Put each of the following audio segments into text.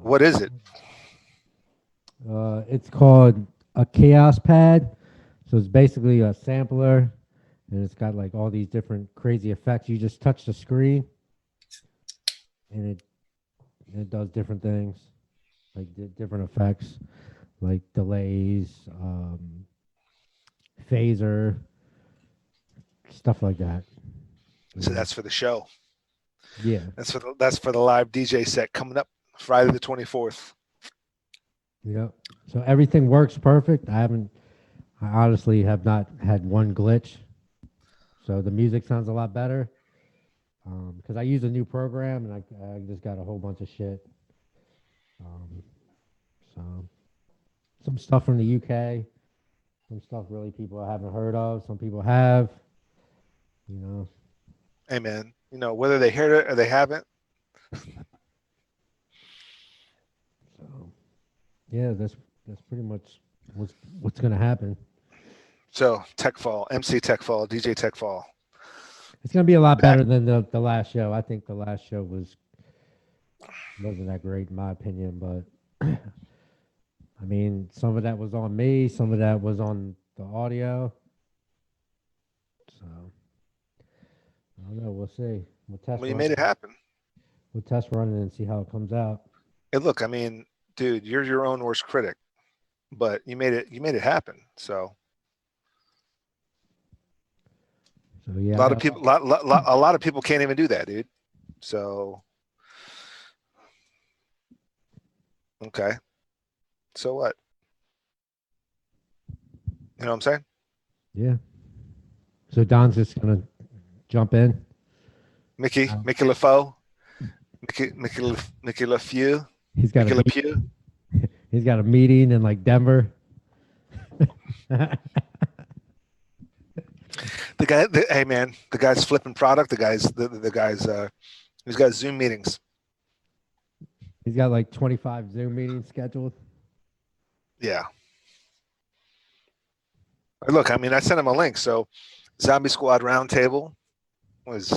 What is it? It's called a chaos pad. So it's basically a sampler, and it's got like all these different crazy effects. You just touch the screen, and it does different things, like different effects, like delays, phaser, stuff like that. You So know? that's for the show. Yeah, That's for the live DJ set coming up Friday the 24th. yeah. So everything works perfect. I honestly have not had one glitch. So the music sounds a lot better because I use a new program and I just got a whole bunch of shit. Um, so some stuff from the UK, some stuff really people haven't heard of. Some people have, you know. Hey man, you know, whether they heard it or they haven't. So yeah, that's pretty much what's gonna happen. So TECHFALL, MC TECHFALL, DJ TECHFALL. It's gonna be a lot Back. better than the last show. I think the last show wasn't that great in my opinion, but I mean, some of that was on me, some of that was on the audio. So I don't know. We'll see. We'll test Well, you run made it it. happen. We'll test run it and see how it comes out. Hey, look, I mean, dude, you're your own worst critic, but you made it. You made it happen. So So a yeah, I lot of got people, a lot of people can't even do that, dude. So okay, so what? You know what I'm saying? yeah. So Don's just gonna jump in. Uh, Mickey LaFoe, Mickey LaFew, he's got a Mickey meet. LaPew. He's got a meeting in like Denver. Hey man, the guy's flipping product. The guy's he's got Zoom meetings. He's got like 25 Zoom meetings scheduled. Yeah. Look, I mean, I sent him a link. So, Zombie Squad Roundtable was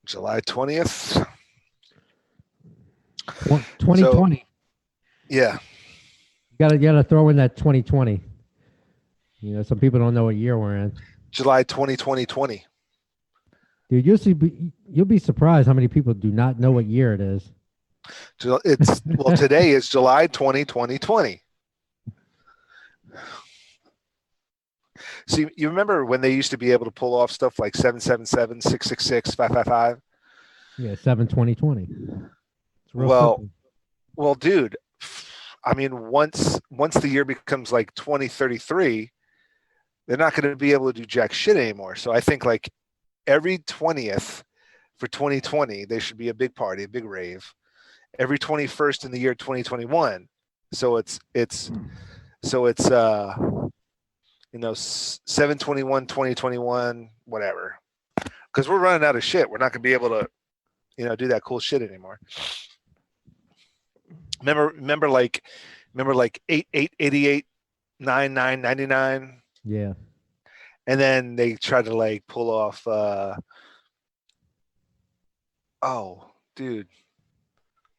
July 20th. So, 2020. yeah, You gotta throw in that 2020. You know, some people don't know what year we're in. July 2020. Dude, you'll be surprised how many people do not know what year it is. It's well, today is July 2020. See, you remember when they used to be able to pull off stuff like 777, 666, 555? Yeah, 7/20/20. It's real Well, simple. well, dude, I mean, once the year becomes like 2033, they're not going to be able to do jack shit anymore. So I think like every 20th for 2020, there should be a big party, a big rave. Every 21st in the year 2021. So it's you know 721 2021 whatever. Cuz we're running out of shit. We're not going to be able to do that cool shit anymore. Remember like 8888 9999. Yeah. And then they tried to like pull off oh dude,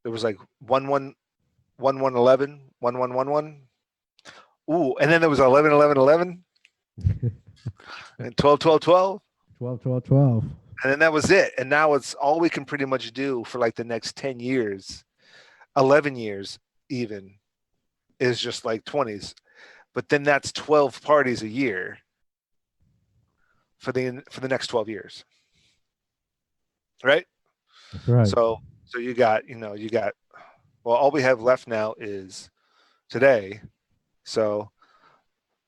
there was like 1111 1111. Ooh, and then there was 111111 and 121212. 12, 12, 12. And then that was it. And now it's all we can pretty much do for like the next 10 years, 11 years even, is just like 20s. But then that's 12 parties a year for the next 12 years. Right? That's right. So you got well, all we have left now is today. So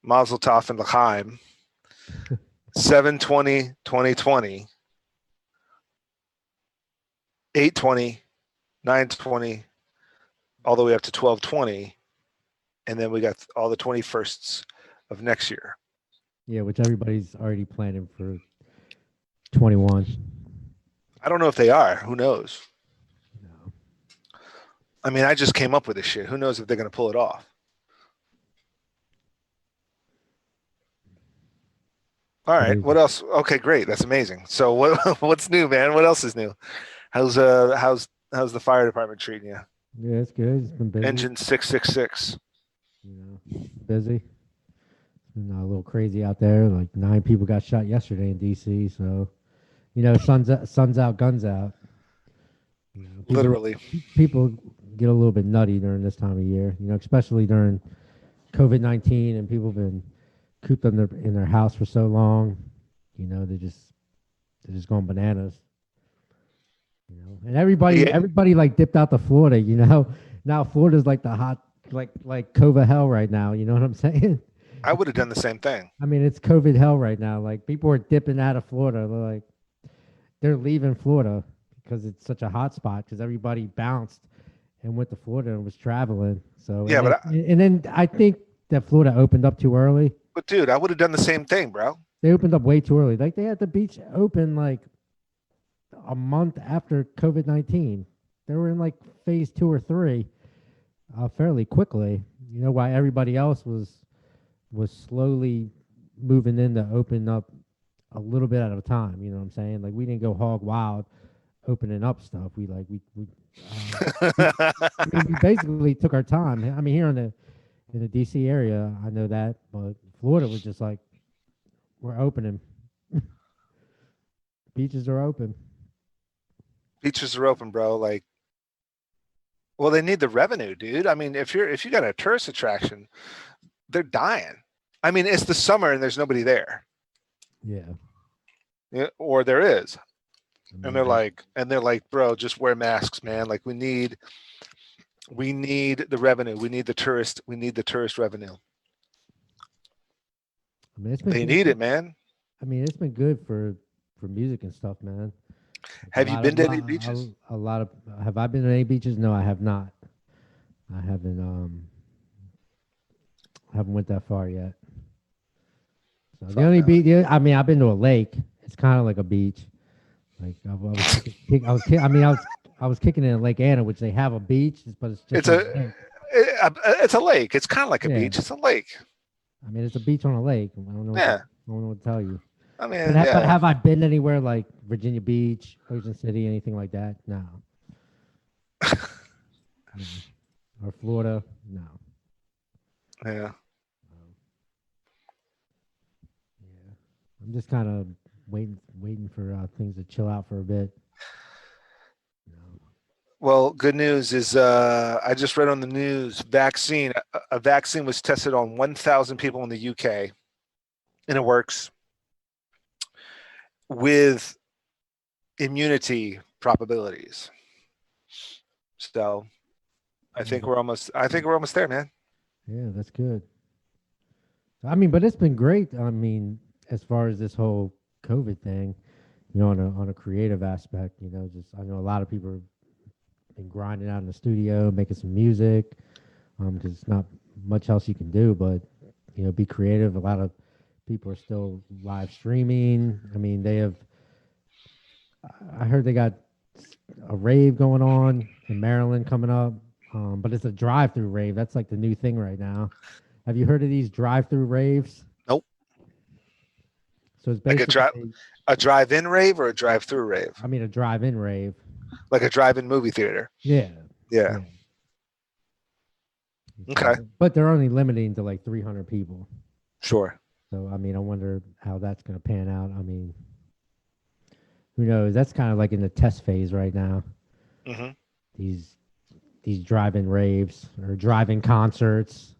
Mazel Tov and L'chaim, 7/20/2020, 8/20, 9/20, all the way up to 12/20, and then we got all the 21sts of next year. Yeah, which everybody's already planning for 21. I don't know if they are. Who knows? No. I mean, I just came up with this shit. Who knows if they're going to pull it off? All right. What Crazy. else? Okay, great. That's amazing. So what's new, man? What else is new? How's How's the fire department treating you? Yeah, it's good. It's been busy. Engine 666. You know, busy. It's been a little crazy out there. Like 9 people got shot yesterday in DC. So sun's out, guns out. People Literally. people get a little bit nutty during this time of year. Especially during COVID-19, and people have been cooped in their house for so long. They're just going bananas. And everybody Yeah, everybody like dipped out to Florida. Now Florida's like the hot like COVID hell right now. You know what I'm saying? I would have done the same thing. I mean, it's COVID hell right now. Like people are dipping out of Florida. They're leaving Florida because it's such a hot spot because everybody bounced and went to Florida and was traveling. So Yeah, and then I think that Florida opened up too early. but dude, I would have done the same thing, bro. They opened up way too early. Like they had the beach open like a month after COVID-19. They were in like phase 2 or 3 fairly quickly. Why everybody else was slowly moving in to open up a little bit at a time. You know what I'm saying? Like we didn't go hog wild opening up stuff. We basically took our time. I mean, here in the DC area, I know that, but Florida was just like, we're opening. Beaches are open. Beaches are open, bro. Like, well, they need the revenue, dude. I mean, if you got a tourist attraction, they're dying. I mean, it's the summer and there's nobody there. Yeah. Yeah, or there is. I And mean, they're like, bro, just wear masks, man. Like we need the revenue. We need the tourist revenue. I mean, it's been They good. need it, man. I mean, it's been good for music and stuff, man. Like Have you been to any beaches? a lot of. Have I been to any beaches? No, I have not. I haven't. Haven't went that far yet. So the Fuck only no. beach. I mean, I've been to a lake. It's kind of like a beach. Like I was, I was kicking it in Lake Anna, which they have a beach, but it's just It's on a a lake. it's a lake. It's kind of like a Yeah, beach. It's a lake. I mean, it's a beach on a lake. I don't know. Yeah. I don't know what to tell you. I But, mean, but yeah. have I been anywhere like Virginia Beach, Ocean City, anything like that? No. No. Or Florida? No. Yeah. Yeah. I'm just kind of waiting for things to chill out for a bit. No. Well, good news is I just read on the news a vaccine was tested on 1,000 people in the UK, and it works with immunity probabilities. So I think we're almost there, man. Yeah, that's good. I mean, but it's been great. I mean, as far as this whole COVID thing, on a creative aspect, just I know a lot of people have been grinding out in the studio, making some music, because it's not much else you can do, but be creative. A lot of people are still live streaming. I mean, I heard they got a rave going on in Maryland coming up, but it's a drive-through rave. That's like the new thing right now. Have you heard of these drive-through raves? Nope. So it's Like basically, a drive-in rave or a drive-through rave, I mean, a drive-in rave. like a drive-in movie theater. Yeah, Yeah. yeah. Okay. But they're only limiting to like 300 people. Sure. So I mean, I wonder how that's going to pan out. I mean, who knows? That's kind of like in the test phase right now. Hmm. These drive-in raves or drive-in concerts.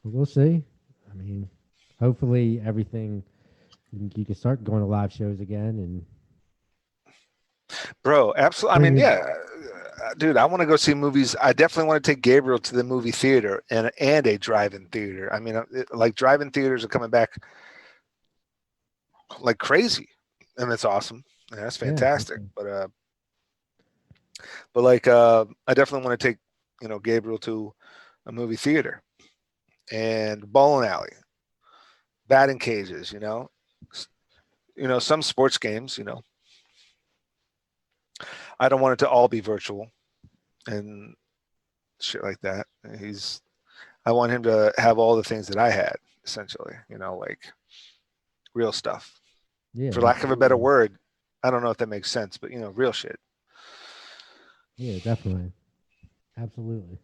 We'll see. I mean, hopefully everything you can start going to live shows again and Bro, absolutely. I mean, bringing. yeah, dude, I want to go see movies. I definitely want to take Gabriel to the movie theater and a drive-in theater. I mean, like drive-in theaters are coming back like crazy, and it's awesome. Yeah, that's Yeah, fantastic. definitely. But like, I definitely want to take Gabriel to a movie theater and bowling alley, batting cages. Some sports games. I don't want it to all be virtual and shit like that. I want him to have all the things that I had, essentially, like real stuff. Yeah, For lack of a better absolutely. word, I don't know if that makes sense, but real shit. Yeah, definitely. Absolutely.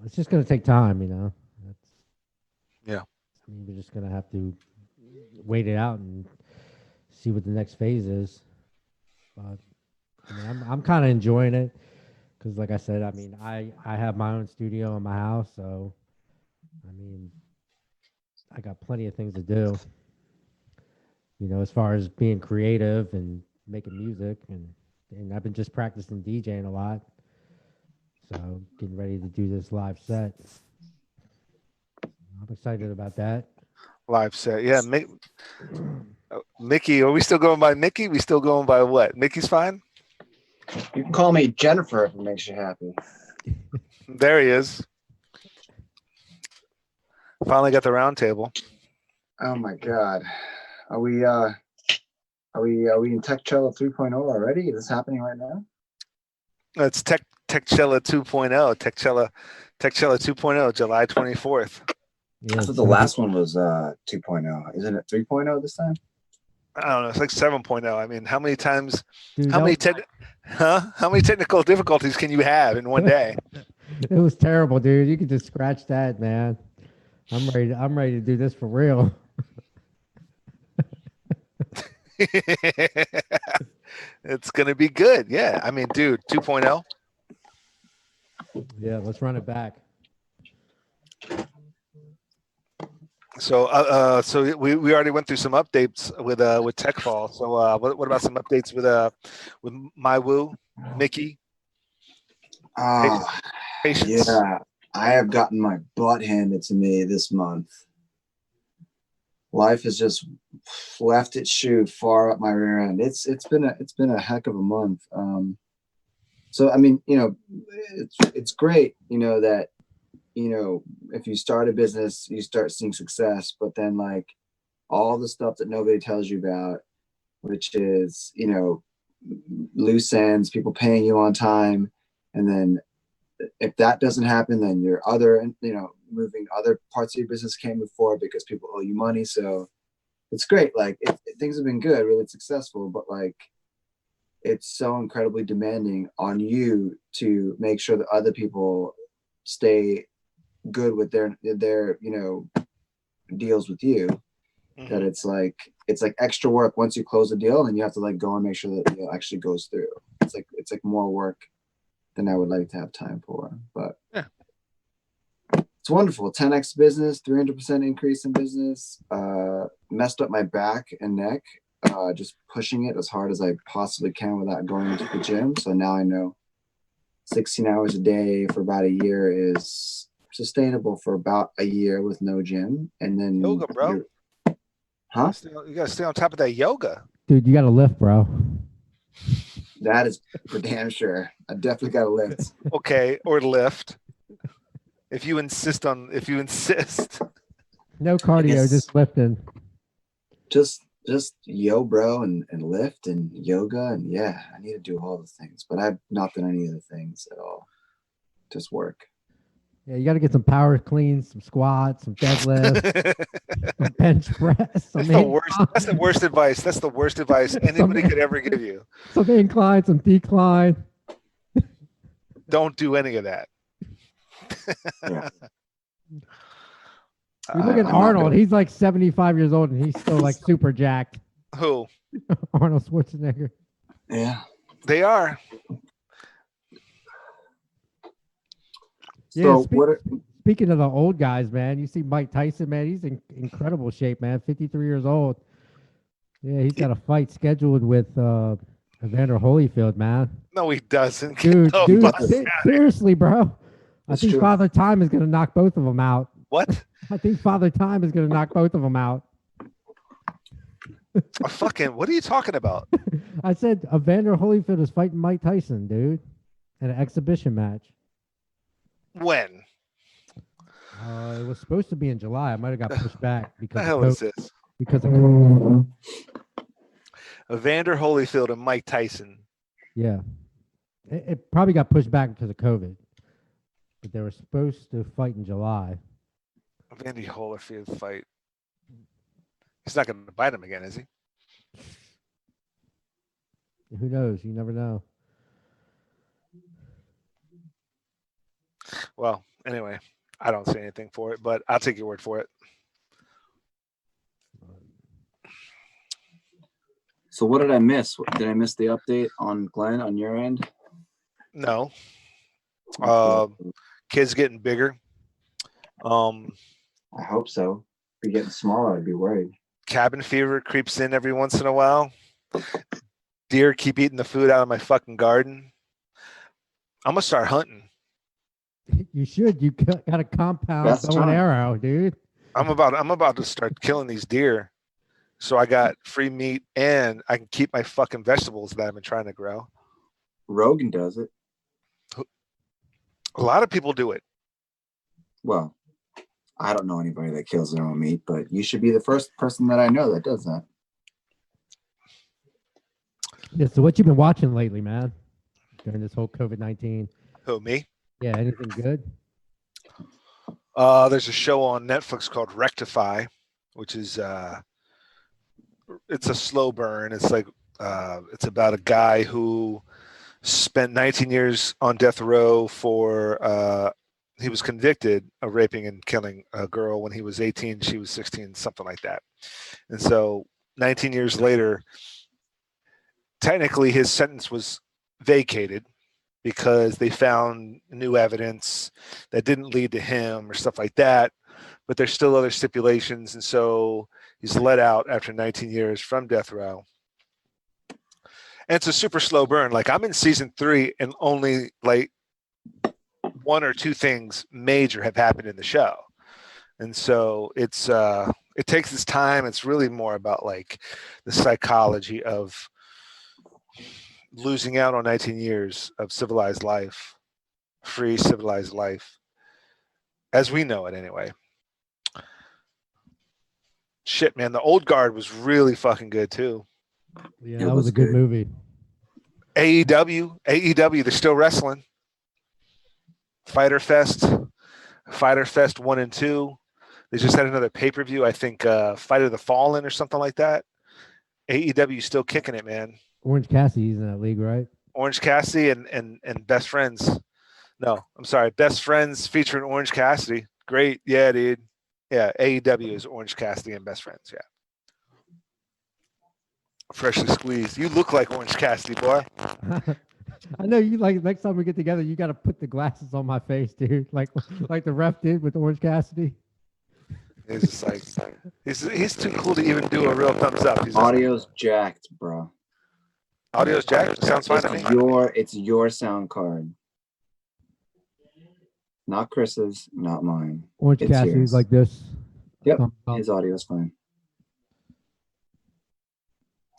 It's just going to take time, That's, Yeah. I mean, we're just going to have to wait it out and see what the next phase is. But I mean, I'm kind of enjoying it because, like I said, I mean, I have my own studio in my house, so I mean, I got plenty of things to do. As far as being creative and making music, and I've been just practicing DJing a lot, so getting ready to do this live set. I'm excited about that. Live set. Yeah. Mickey, are we still going by Mickey? We still going by what? Mickey's fine? You can call me Jennifer if it makes you happy. There he is. Finally got the round table. Oh my God. Are we in TECHFALL 3.0 already? Is this happening right now? It's TECHFALL 2.0. TECHFALL 2.0, July 24th. Yeah, I thought the last one was 2.0. Isn't it 3.0 this time? I don't know. It's like 7.0. I mean, how many times? dude, How many technical difficulties can you have in one day? it was terrible, dude. You could just scratch that, man. I'm ready to do this for real. It's gonna be good. Yeah. I mean, dude, 2.0. Yeah, let's run it back. So we already went through some updates with TechFall. So what about some updates with MyWoo, Mickey? Ah, Patience. yeah. I have gotten my butt handed to me this month. Life has just left its shoe far up my rear end. It's been a heck of a month. So I mean, it's great, that if you start a business, you start seeing success, but then like all the stuff that nobody tells you about, which is, loose ends, people paying you on time. And then if that doesn't happen, then your other, moving other parts of your business can't move forward because people owe you money. So it's great. Like things have been good, really successful, but like, it's so incredibly demanding on you to make sure that other people stay good with their deals with you, that it's like extra work once you close the deal, and you have to like go and make sure that the deal actually goes through. It's like more work than I would like to have time for, but yeah, it's wonderful. 10x business, 300% increase in business. Messed up my back and neck, just pushing it as hard as I possibly can without going into the gym. So now I know 16 hours a day for about a year is sustainable for about a year with no gym. And then yoga, bro. Huh? You gotta stay on top of that yoga. Dude, you got to lift, bro. That is for damn sure. I definitely got to lift. Okay, or lift. If you insist. No cardio, just lifting. Just yo, bro, and lift and yoga, and yeah, I need to do all the things, but I've not done any of the things at all. Just work. Yeah, you got to get some power cleans, some squats, some deadlifts, some bench press. That's the worst. That's the worst advice. That's the worst advice anybody could ever give you. Some incline, some decline. Don't do any of that. Yeah. You look at Arnold. He's like 75 years old, and he's still like super jacked. Who? Arnold Schwarzenegger. Yeah. They are. Yeah. Speaking of the old guys, man, you see Mike Tyson, man. He's in incredible shape, man. 53 years old. Yeah, he's got a fight scheduled with Evander Holyfield, man. No, he doesn't. Dude, seriously, bro. I think true. Father Time is going to knock both of them out. What? I think Father Time is going to knock both of them out. What are you talking about? I said Evander Holyfield is fighting Mike Tyson, dude, in an exhibition match. When? It was supposed to be in July. I might have got pushed back because The hell is this? Because of COVID. Evander Holyfield and Mike Tyson. Yeah, it probably got pushed back because of COVID, but they were supposed to fight in July. Evander Holyfield fight. He's not going to bite him again, is he? Who knows? You never know. Well, anyway, I don't say anything for it, but I'll take your word for it. So what did I miss? Did I miss the update on Glenn on your end? No. Okay. Kids getting bigger. I hope so. If you're getting smaller, I'd be worried. Cabin fever creeps in every once in a while. Deer keep eating the food out of my fucking garden. I'm gonna start hunting. You should. You got a compound Best bow and time. arrow, dude. I'm about to start killing these deer. So I got free meat and I can keep my fucking vegetables that I've been trying to grow. Rogan does it. A lot of people do it. Well, I don't know anybody that kills their own meat, but you should be the first person that I know that does that. Yeah. So what you been watching lately, man? During this whole COVID-19. Who, me? Yeah. Anything good? There's a show on Netflix called Rectify, which is it's a slow burn. It's like it's about a guy who spent 19 years on death row for he was convicted of raping and killing a girl when he was 18, she was 16, something like that. And so 19 years later, technically his sentence was vacated because they found new evidence that didn't lead to him or stuff like that. But there's still other stipulations. And so he's let out after 19 years from death row. And it's a super slow burn. Like I'm in season 3 and only like 1 or 2 things major have happened in the show. And so it's it takes its time. It's really more about like the psychology of losing out on 19 years of civilized life, free civilized life, as we know it anyway. Shit, man, the Old Guard was really fucking good too. Yeah, It that was was a good good. movie. AEW, they're still wrestling. Fighter Fest 1 and 2. They just had another pay-per-view, I think Fight of the Fallen or something like that. AEW still kicking it, man. Orange Cassidy's in that league, right? Orange Cassidy and Best Friends. No, I'm sorry, Best Friends featuring Orange Cassidy. Great, yeah, dude. Yeah, AEW is Orange Cassidy and Best Friends. Yeah, freshly squeezed. You look like Orange Cassidy, boy. I know you like next time we get together, you got to put the glasses on my face, dude. Like the ref did with Orange Cassidy. He's just like he's too cool to even do a real thumbs up. He's Audio's jacked, bro. Audio's jacked. Sounds fine to me. It's your sound card. Not Chris's, not mine. Orange It's Cassidy's yours. like this. Yep, Thumbs up. his audio's fine.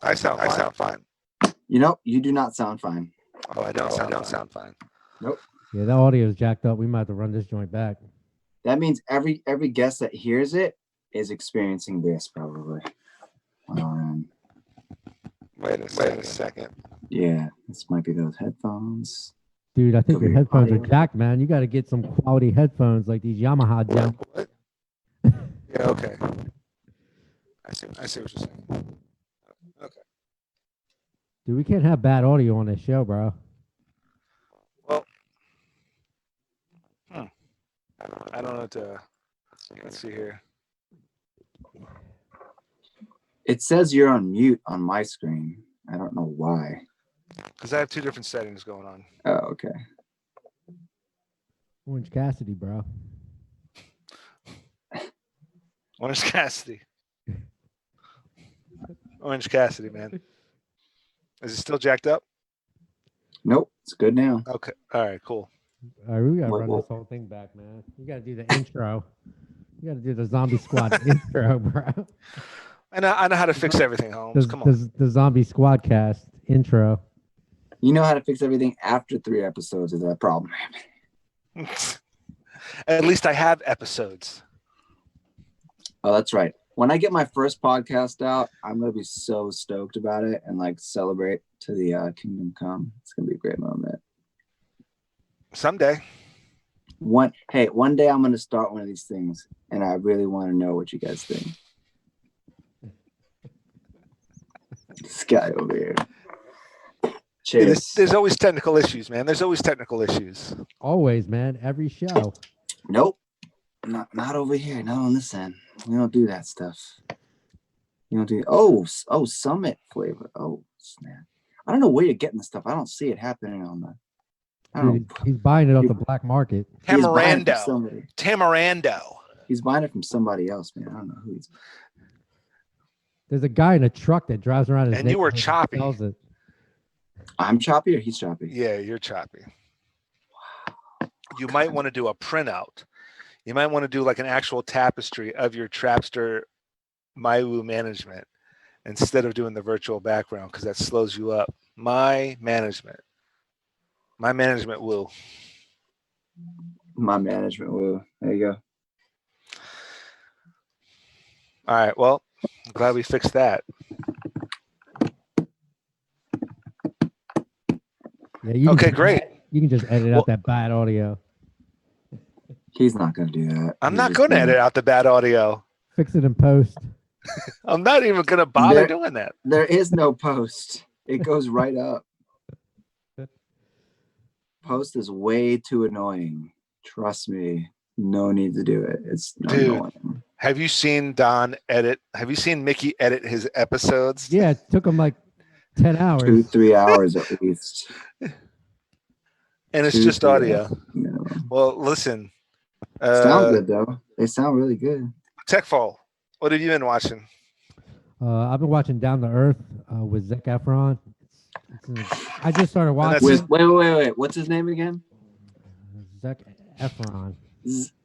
I sound fine. You know, you do not sound fine. Oh, I don't sound fine. Nope. Yeah, that audio's jacked up. We might have to run this joint back. That means every guest that hears it is experiencing this probably on our end. Wait a second. Yeah, this might be those headphones. Dude, I think Could your be headphones are audio. jacked, man. You got to get some quality headphones like these Yamaha jump. What? Yeah, okay. I see what you're saying. Okay. Dude, we can't have bad audio on this show, bro. Well, I don't know what to. Let's see here. It says you're on mute on my screen. I don't know why. Because I have 2 different settings going on. Oh, okay. Orange Cassidy, bro. Orange Cassidy. Orange Cassidy, man. Is it still jacked up? Nope, it's good now. Okay. All right, cool. All right, we got to What- run what- this whole thing back, man. You got to do the intro. You got to do the Zombie Squad intro, bro. And I know how to fix everything, Holmes. Come on. The Zombie SquadCAST intro. You know how to fix everything after 3 episodes of that problem. At least I have episodes. Oh, that's right. When I get my first podcast out, I'm gonna be so stoked about it and like celebrate to the kingdom come. It's gonna be a great moment. Someday. One day I'm gonna start one of these things, and I really want to know what you guys think. This guy over here. Cheers. There's always technical issues, man. There's always technical issues. Always, man. Every show. Nope. Not over here. Not on this end. We don't do that stuff. You don't do. Oh, Summit flavor. Oh, snap. I don't know where you're getting the stuff. I don't see it happening on the. I don't Dude, know. he's buying it off the black market. He's buying it from Tamarindo. somebody. Tamarindo. He's buying it from somebody else, man. I don't know who he's. There's a guy in a truck that drives around his And you were neighborhood choppy. and sells it. I'm choppy or he's choppy? Yeah, you're choppy. You might want to do a printout. You might want to do like an actual tapestry of your Trapster MyWoo management instead of doing the virtual background, because that slows you up. My management woo. My management will. There you go. All right, well, I'm glad we fixed that. Yeah, you can Okay, just great. You can just edit Well- out that bad audio. He's not going to do that. I'm He's not just going to edit out the bad audio. Fix it in post. I'm not even going to bother There- doing that. There is no post. It goes right up. Post is way too annoying. Trust me. No need to do it. It's Dude. annoying. Have you seen Don edit? Have you seen Mickey edit his episodes? Yeah, it took him like 10 hours. 2-3 hours at least. And it's 2-3 just audio. hours minimum. Well, listen. Sound good though. They sound really good. TECHFALL, what have you been watching? I've been watching Down to Earth with Zac Efron. I just started watching With wait. What's his name again? Zac Efron.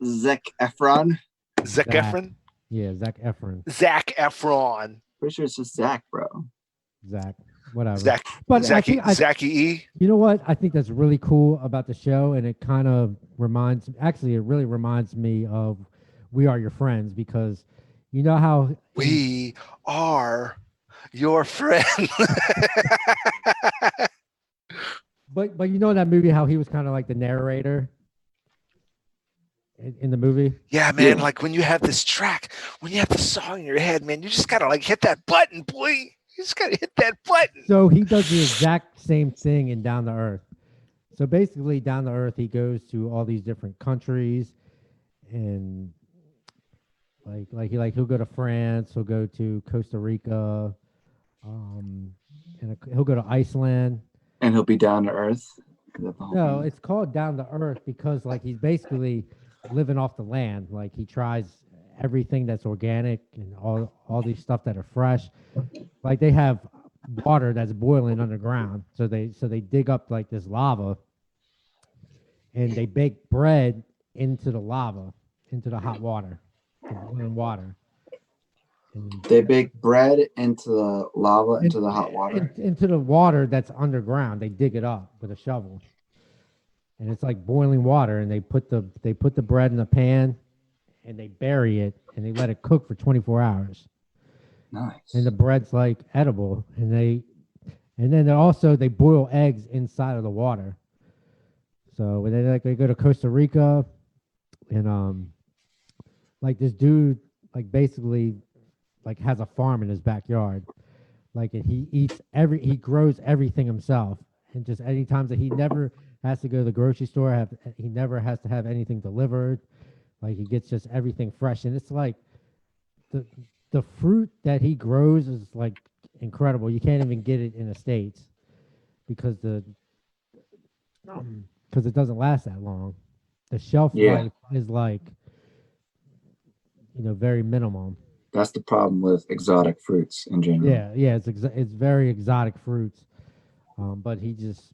Zac Efron. Zac Efron? Yeah, Zac Efron. Zac Efron. Pretty sure it's just Zach, bro. Zach, whatever. Zach. But Zachy I think E. you know what? I think that's really cool about the show, and it kind of it really reminds me of We Are Your Friends, because you know how We are your friend. but you know that movie how he was kind of like the narrator in the movie. Yeah, man. Yeah. Like when you have this track, when you have the song in your head, man, you just gotta like hit that button, boy. You just gotta hit that button. So he does the exact same thing in Down to Earth. So basically, Down to Earth, he goes to all these different countries, and he'll go to France, he'll go to Costa Rica, and he'll go to Iceland. And he'll be down to earth. Is that the whole No, thing? it's called Down to Earth because like he's basically living off the land. Like he tries everything that's organic and all these stuff that are fresh. Like they have water that's boiling underground. So they dig up like this lava and they bake bread into the lava, into the hot water, the boiling water. And They bake bread into the lava, into the hot water. into the water that's underground. They dig it up with a shovel. And it's like boiling water, and they put the bread in a pan and they bury it and they let it cook for 24 hours. Nice. And the bread's like edible, and then they boil eggs inside of the water. So when they go to Costa Rica, and like this dude like basically like has a farm in his backyard, like, and he grows everything himself, and just any times that he never has to go to the grocery store, he never has to have anything delivered, like he gets just everything fresh, and it's like the fruit that he grows is like incredible. You can't even get it in the States because it doesn't last that long. The shelf life is like, very minimum. That's the problem with exotic fruits in general. Yeah, it's very exotic fruits, but he just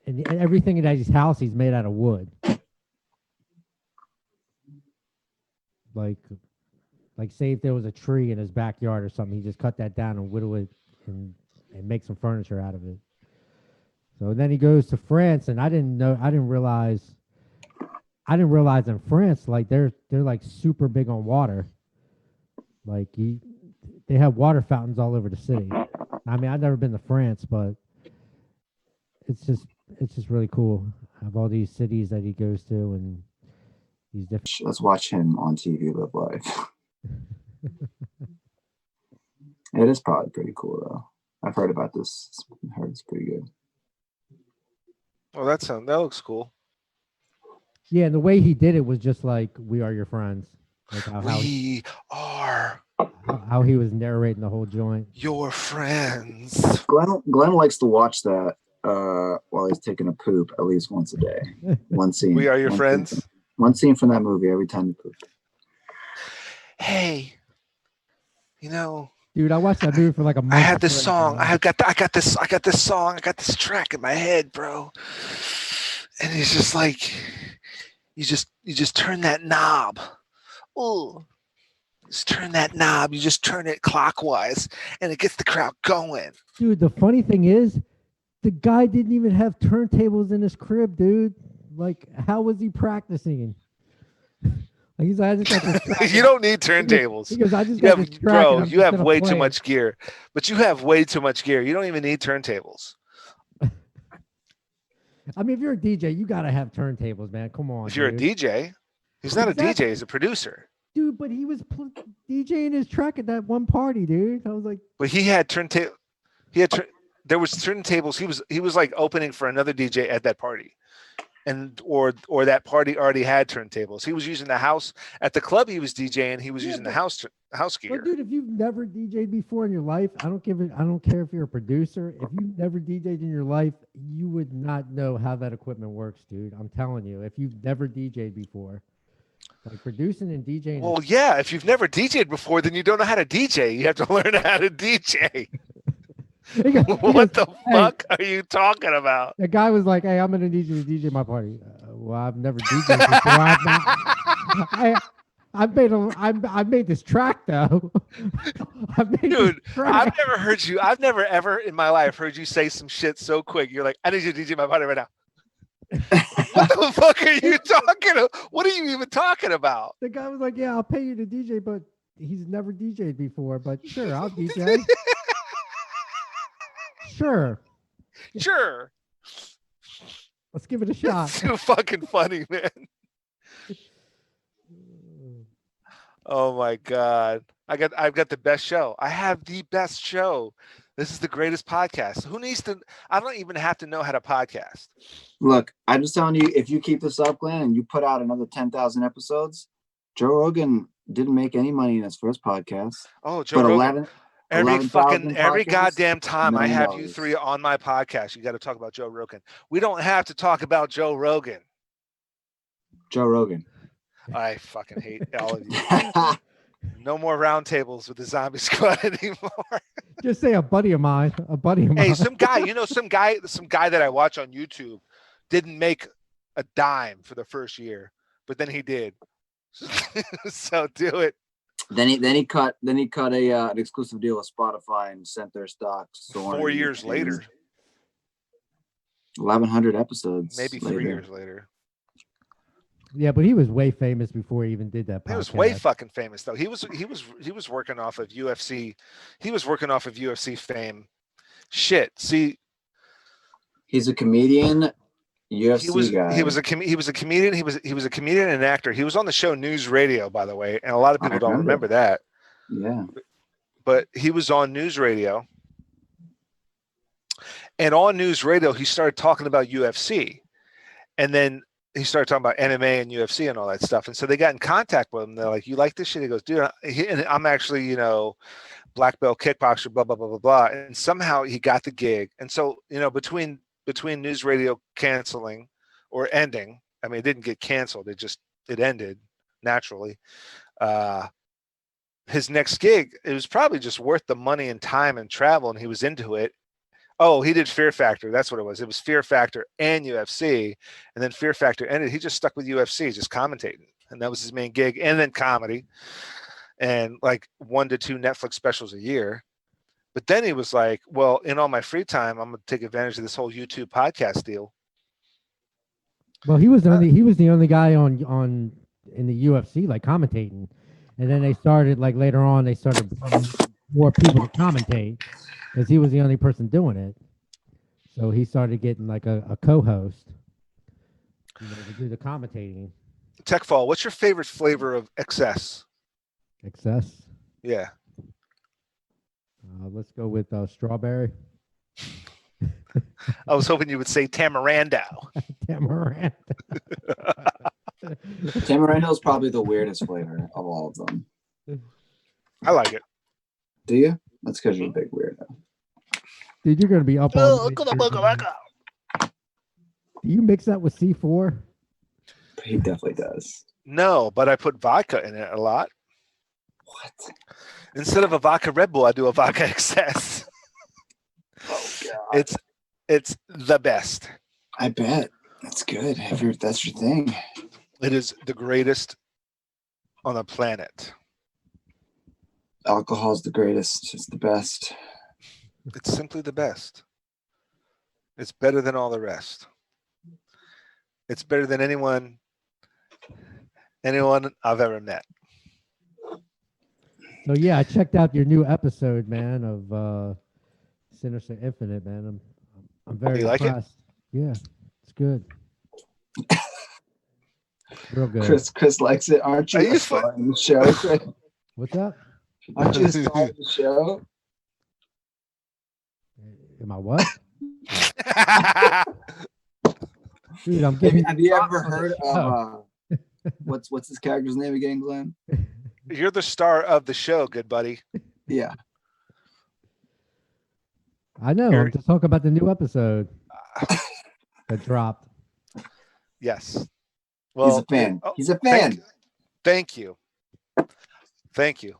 and everything in his house he's made out of wood. Like say if there was a tree in his backyard or something, he just cut that down and whittle it and make some furniture out of it. So then he goes to France, and I didn't realize in France like they're like super big on water. Like they have water fountains all over the city. I mean, I've never been to France, but it's just really cool. Of all these cities that he goes to and these different. Let's watch him on TV live life. It is probably pretty cool though. I've heard about this. I heard it's pretty good. Oh, that looks cool. Yeah, and the way he did it was just like "We Are Your Friends," like We are how he was narrating the whole joint. your friends. Glenn likes to watch that while he's taking a poop at least once a day. One scene. We are your one friends. Scene, one scene from that movie every time you poop. Hey, you know, Dude, I watched that movie for like a month. I have this straight, song. bro. I got this song. I got this track in my head, bro. And he's just like, you just turn that knob. Oh, just turn that knob. You just turn it clockwise, and it gets the crowd going. Dude, the funny thing is, the guy didn't even have turntables in his crib, dude. Like, how was he practicing? Like, he's like, I just got this track. You don't need turntables. He goes, I just You got have, this track. bro, and I'm you just have gonna way play too it." much gear. But you have way too much gear. You don't even need turntables. I mean, if you're a DJ, you gotta have turntables, man. Come on. If you're a dude. DJ, he's not a DJ. He's a producer. Dude, but he was DJing his track at that one party, dude. I was like, But he had turntable. There was turntables. He was like opening for another DJ at that party, and or that party already had turntables. He was using the house at the club. He was DJing. He was using the house gear. but dude, if you've never DJed before in your life, I don't care if you're a producer. If you've never DJed in your life, you would not know how that equipment works, dude. I'm telling you, if you've never DJed before, like producing and DJing. Well, yeah. If you've never DJed before, then you don't know how to DJ. You have to learn how to DJ. What the fuck are you talking about? The guy was like, "Hey, I'm gonna need you to DJ my party." Well, I've never DJed before. I made this track though. Dude, I've never heard you. I've never ever in my life heard you say some shit so quick. You're like, I need you to DJ my party right now. What the fuck are you talking about? What are you even talking about? The guy was like, "Yeah, I'll pay you to DJ, but he's never DJed before. But sure, I'll DJ." Sure. Let's give it a shot. It's too fucking funny, man. Oh my god. I've got the best show. I have the best show. This is the greatest podcast. Who needs to I don't even have to know how to podcast. Look, I'm just telling you, if you keep this up, Glenn, and you put out another 10,000 episodes, Joe Rogan didn't make any money in his first podcast. Oh, Joe Rogan. Every podcasts, goddamn time I have you $1 million. three on my podcast, you got to talk about Joe Rogan. We don't have to talk about Joe Rogan. Joe Rogan. I fucking hate all of you. No more roundtables with the Zombie Squad anymore. Just say a buddy of mine. Hey, some guy that I watch on YouTube didn't make a dime for the first year, but then he did. So do it. Then he cut an exclusive deal with Spotify and sent their stocks 4 years later. 1,100 episodes. Maybe 3 years later. Yeah, but he was way famous before he even did that podcast. He was way fucking famous though. He was working off of UFC. He was working off of UFC fame. Shit. See, he's a comedian. UFC guy. He was a comedian. He was a comedian and an actor. He was on the show News Radio, by the way, and a lot of people don't remember that. Yeah. But he was on News Radio. And on News Radio, he started talking about UFC. And then he started talking about MMA and UFC and all that stuff. And so they got in contact with him. They're like, "You like this shit?" He goes, "Dude, I'm actually, black belt kickboxer, blah, blah, blah, blah, blah." And somehow he got the gig. And so, between News Radio canceling or ending, I mean, it didn't get canceled. It ended naturally. His next gig, it was probably just worth the money and time and travel. And he was into it. Oh, he did Fear Factor. That's what it was. It was Fear Factor and UFC. And then Fear Factor ended. He just stuck with UFC, just commentating. And that was his main gig. And then comedy. And like 1 to 2 Netflix specials a year. But then he was like, well, in all my free time, I'm going to take advantage of this whole YouTube podcast deal. Well, he was the only guy on in the UFC like commentating. And then they started later on, they started more people to commentate. Because he was the only person doing it. So he started getting like a co-host to do the commentating. TECHFALL, what's your favorite flavor of excess? Excess? Yeah. Let's go with strawberry. I was hoping you would say Tamarando. Tamarind. Tamarindo is probably the weirdest flavor of all of them. I like it. Do you? That's because you're a big weirdo. Dude, you're gonna be up all night. Do you mix that with C4? He definitely does. No, but I put vodka in it a lot. What? Instead of a vodka Red Bull, I do a vodka excess. Oh god. It's the best. I bet. That's good. If that's your thing. It is the greatest on the planet. Alcohol's the greatest. It's the best. It's simply the best. It's better than all the rest. It's better than anyone I've ever met. So yeah, I checked out your new episode, man, of Sinister Infinite, man. I'm very You like it? impressed. Yeah, it's good. Real good. Chris likes it. Aren't you Are you a star in the show, Chris? What's up? Aren't you a star in the show? Am I what? Dude, I'm giving. Have you ever heard of what's his character's name again, Glenn? You're the star of the show, good buddy. Yeah. I know. I'm just talking about the new episode that dropped. Yes. Well, He's a fan. He's a fan. Thank you. Thank you.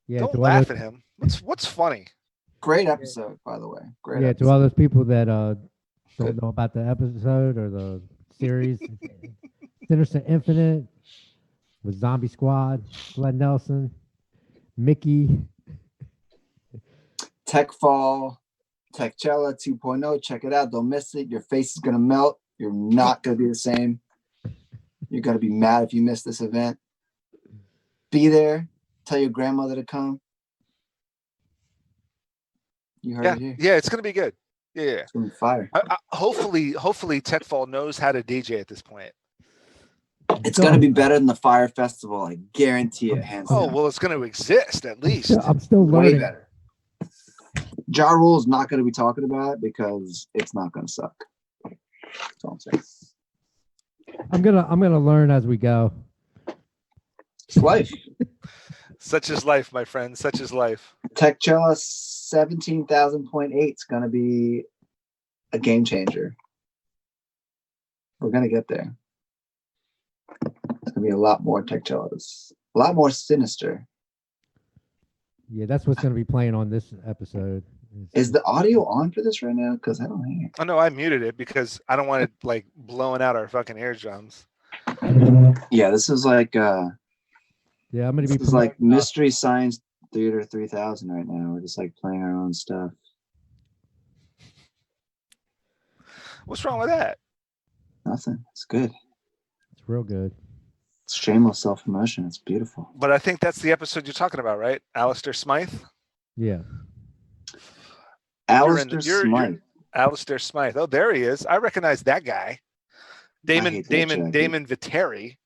Yeah. Don't to all laugh those, at him. What's funny? Great episode, by the way. Great yeah. episode. To all those people that don't know about the episode or the series, Sinister Infinite with Zombie Squad, Glenn Nelson, Mickey. TECHFALL, TECHFALL 2.0. Check it out. Don't miss it. Your face is gonna melt. You're not gonna be the same. You're gonna be mad if you miss this event. Be there. Tell your grandmother to come. You heard it here. Yeah, it's gonna be good. Yeah. It's gonna be fire. Hopefully TechFall knows how to DJ at this point. It's gonna be better than the Fire Festival. I guarantee it. Hands Oh down. well, it's gonna exist at least. I'm still Way learning. better. Ja Rule is not going to be talking about it because it's not going to suck. That's all I'm saying. I'm gonna learn as we go. It's life. Such is life, my friend. Such is life. TECHFALL 17,000.8 is going to be a game changer. We're going to get there. It's going to be a lot more TECHFALLs. A lot more sinister. Yeah, that's what's gonna be playing on this episode. Is the audio on for this right now? Because I don't hear it. Oh no, I muted it because I don't want it like blowing out our fucking eardrums. Yeah, this is like Yeah, I'm gonna be. this is like Mystery Science Theater 3000 right now. We're just like playing our own stuff. What's wrong with that? Nothing. It's good. It's real good. It's shameless self-promotion. It's beautiful. But I think that's the episode you're talking about, right? Alistair Smythe? Yeah. Alistair you're- Smythe. Alistair Smythe. Oh, there he is. I recognize that guy. Damon hate that jacket. Viteri.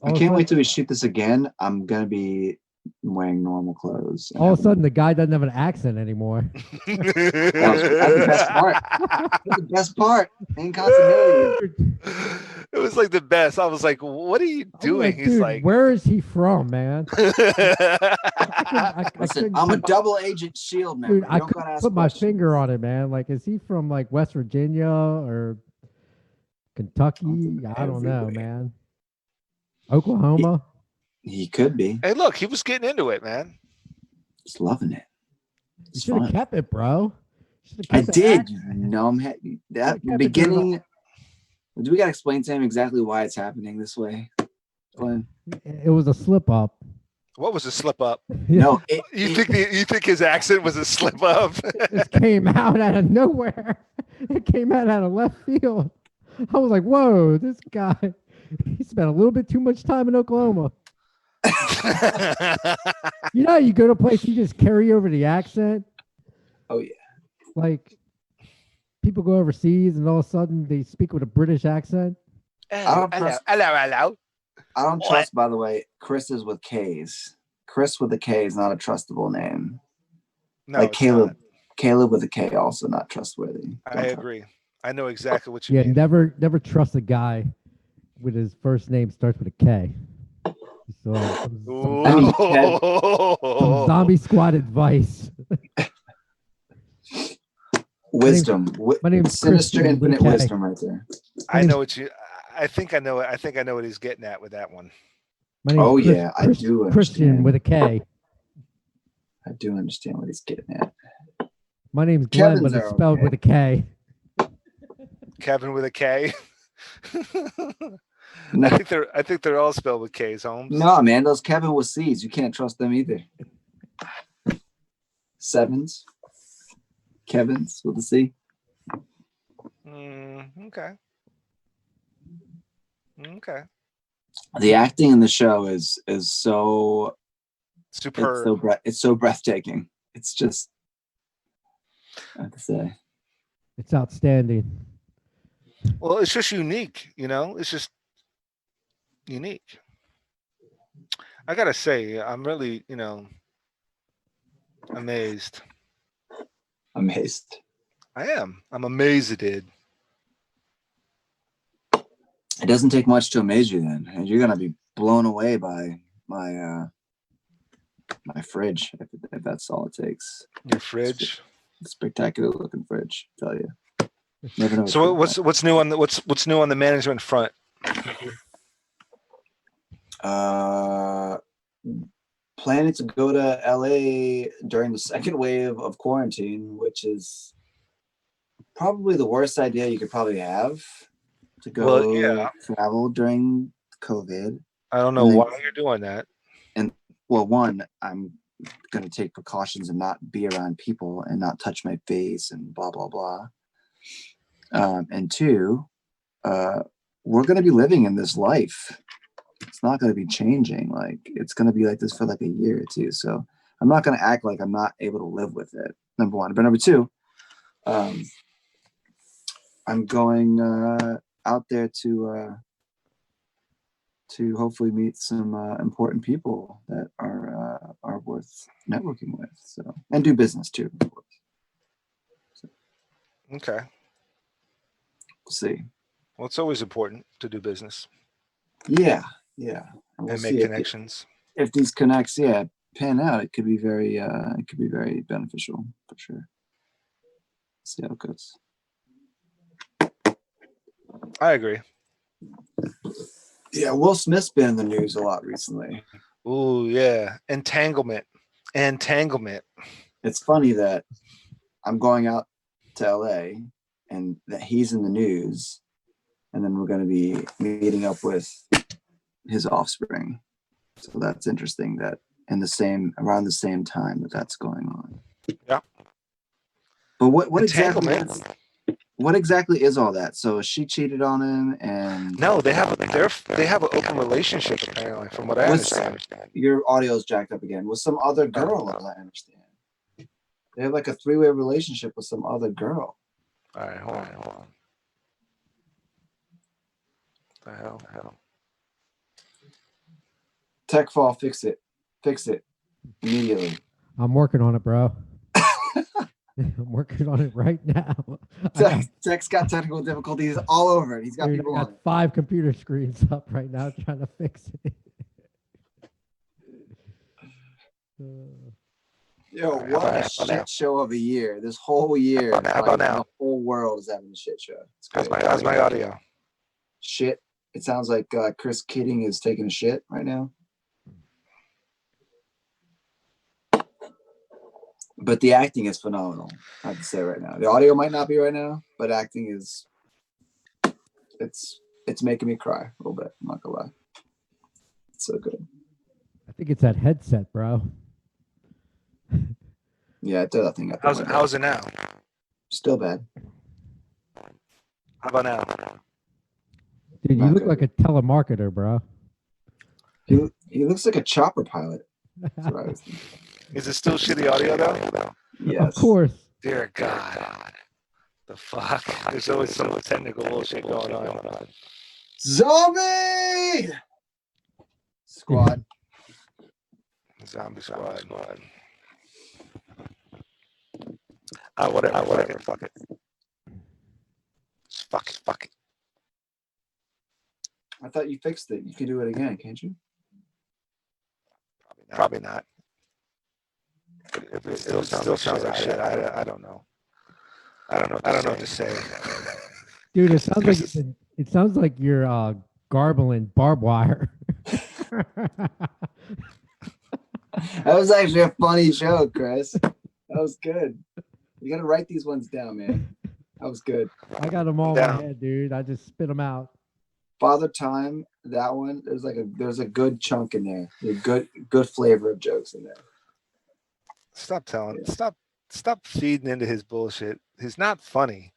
I can't wait till we shoot this again. I'm gonna be wearing normal clothes. All of a sudden, the guy doesn't have an accent anymore. That's the best part. That's the best part. In continuity. It was like the best. I was like, what are you doing? He's Dude, like, where is he from, man? Listen, I'm a double agent shield member. Dude, You I don't couldn't gotta ask put my questions. finger on it, man. Like, is he from like West Virginia or Kentucky? I don't know, everywhere. man. Oklahoma? He could be. Hey, look, he was getting into it, man. Just loving it. You It's should have fun. kept it, bro. I did. No, I'm happy. That kept it beginning. Do we gotta explain to him exactly why it's happening this way, Glenn? It was a slip up. What was a slip up? No, You think his accent was a slip up? It came out out of nowhere. It came out of left field. I was like, whoa, this guy, he spent a little bit too much time in Oklahoma. You know, you go to a place, you just carry over the accent. Oh yeah. Like, people go overseas and all of a sudden they speak with a British accent. hello. I don't What? trust, by the way, Chris is with K's. Chris with a K is not a trustable name. No, like it's Caleb. not. Caleb with a K, also not trustworthy. I Don't trust- agree. I know exactly what you Yeah, mean. never trust a guy with his first name starts with a K. So I mean, some zombie squad advice. wisdom. My name's Sinister Christian with a infinite K. wisdom right there. I know what you. I think I know. I think I know what he's getting at with that one. My name's Oh yeah, I do Christian understand. with a K. I do understand what he's getting at. My name's Glenn, Kevin's but it's are spelled okay. with a K. Kevin with a K. No, I think they're all spelled with K's, Holmes. no, man, those Kevin with C's, you can't trust them either. Sevens, Kevin's with a C. Okay. Okay. The acting in the show is so Superb. it's so breathtaking. It's just, I have to say. It's outstanding. Well, it's just unique, you know. It's just unique. I gotta say, I'm really, you know, amazed. Amazed. I am. I'm amazed it did. It doesn't take much to amaze you then, and you're gonna be blown away by my my fridge if that's all it takes. Your fridge. Spectacular looking fridge, I tell you. Never know. So what's new on the what's new on the management front? Planning to go to LA during the second wave of quarantine, which is probably the worst idea you could probably have to go travel during COVID. I don't know why you're doing that. And well, one, I'm going to take precautions and not be around people and not touch my face and blah, blah, blah. And two, we're going to be living in this life. It's not going to be changing. Like, it's going to be like this for like a year or two. So I'm not going to act like I'm not able to live with it. Number one. But number two, I'm going out there to hopefully meet some important people that are worth networking with. So, and do business too. So, Okay. we'll see. Well, it's always important to do business Yeah, yeah. And we'll and make connections. If these connects, pan out, it could be very beneficial for sure. See how it goes. I agree. Yeah, Will Smith's been in the news a lot recently. Ooh, yeah. Entanglement. It's funny that I'm going out to LA and that he's in the news, and then we're going to be meeting up with his offspring. So that's interesting that around the same time that's going on. Yeah. But what exactly is all that? So she cheated on him, and No, they have an open relationship apparently, from what I understand. Your audio's jacked up again. With some other girl, as I understand. They have like a 3-way relationship with some other girl. All right, hold on. The hell. TECHFALL, fix it immediately. I'm working on it, bro. I'm working on it right now. Tech's got technical difficulties all over it. He's got people I on got it. 5 computer screens up right now trying to fix it. Yo, what a shit show of a year. This whole year. How about now? The whole world is having a shit show. How's my audio? Shit. It sounds like Chris Keating is taking a shit right now. But the acting is phenomenal, I have to say right now. The audio might not be right now, but acting is, it's making me cry a little bit. I'm not gonna lie. It's so good. I think it's that headset, bro. Yeah, it does that thing. How's it now? Still bad. How about now? Dude, you Not look good. like a telemarketer, bro. He looks like a chopper pilot. That's what I was thinking. Is it still shitty audio though? Yes. Of course. Dear God. The fuck? There's always some technical bullshit going on. Zombie Squad. Zombie Squad. Whatever. Fuck it. Fuck it. I thought you fixed it. You can do it again, can't you? Probably not. It still sounds like shit. I don't know. I don't know what to say. Dude, it sounds like you're garbling barbed wire. That was actually a funny joke, Chris. That was good. You got to write these ones down, man. That was good. I got them all in my head, dude. I just spit them out. Father Time, that one. There's a good chunk in there. There's good flavor of jokes in there. Stop telling. Yeah. Stop feeding into his bullshit. He's not funny.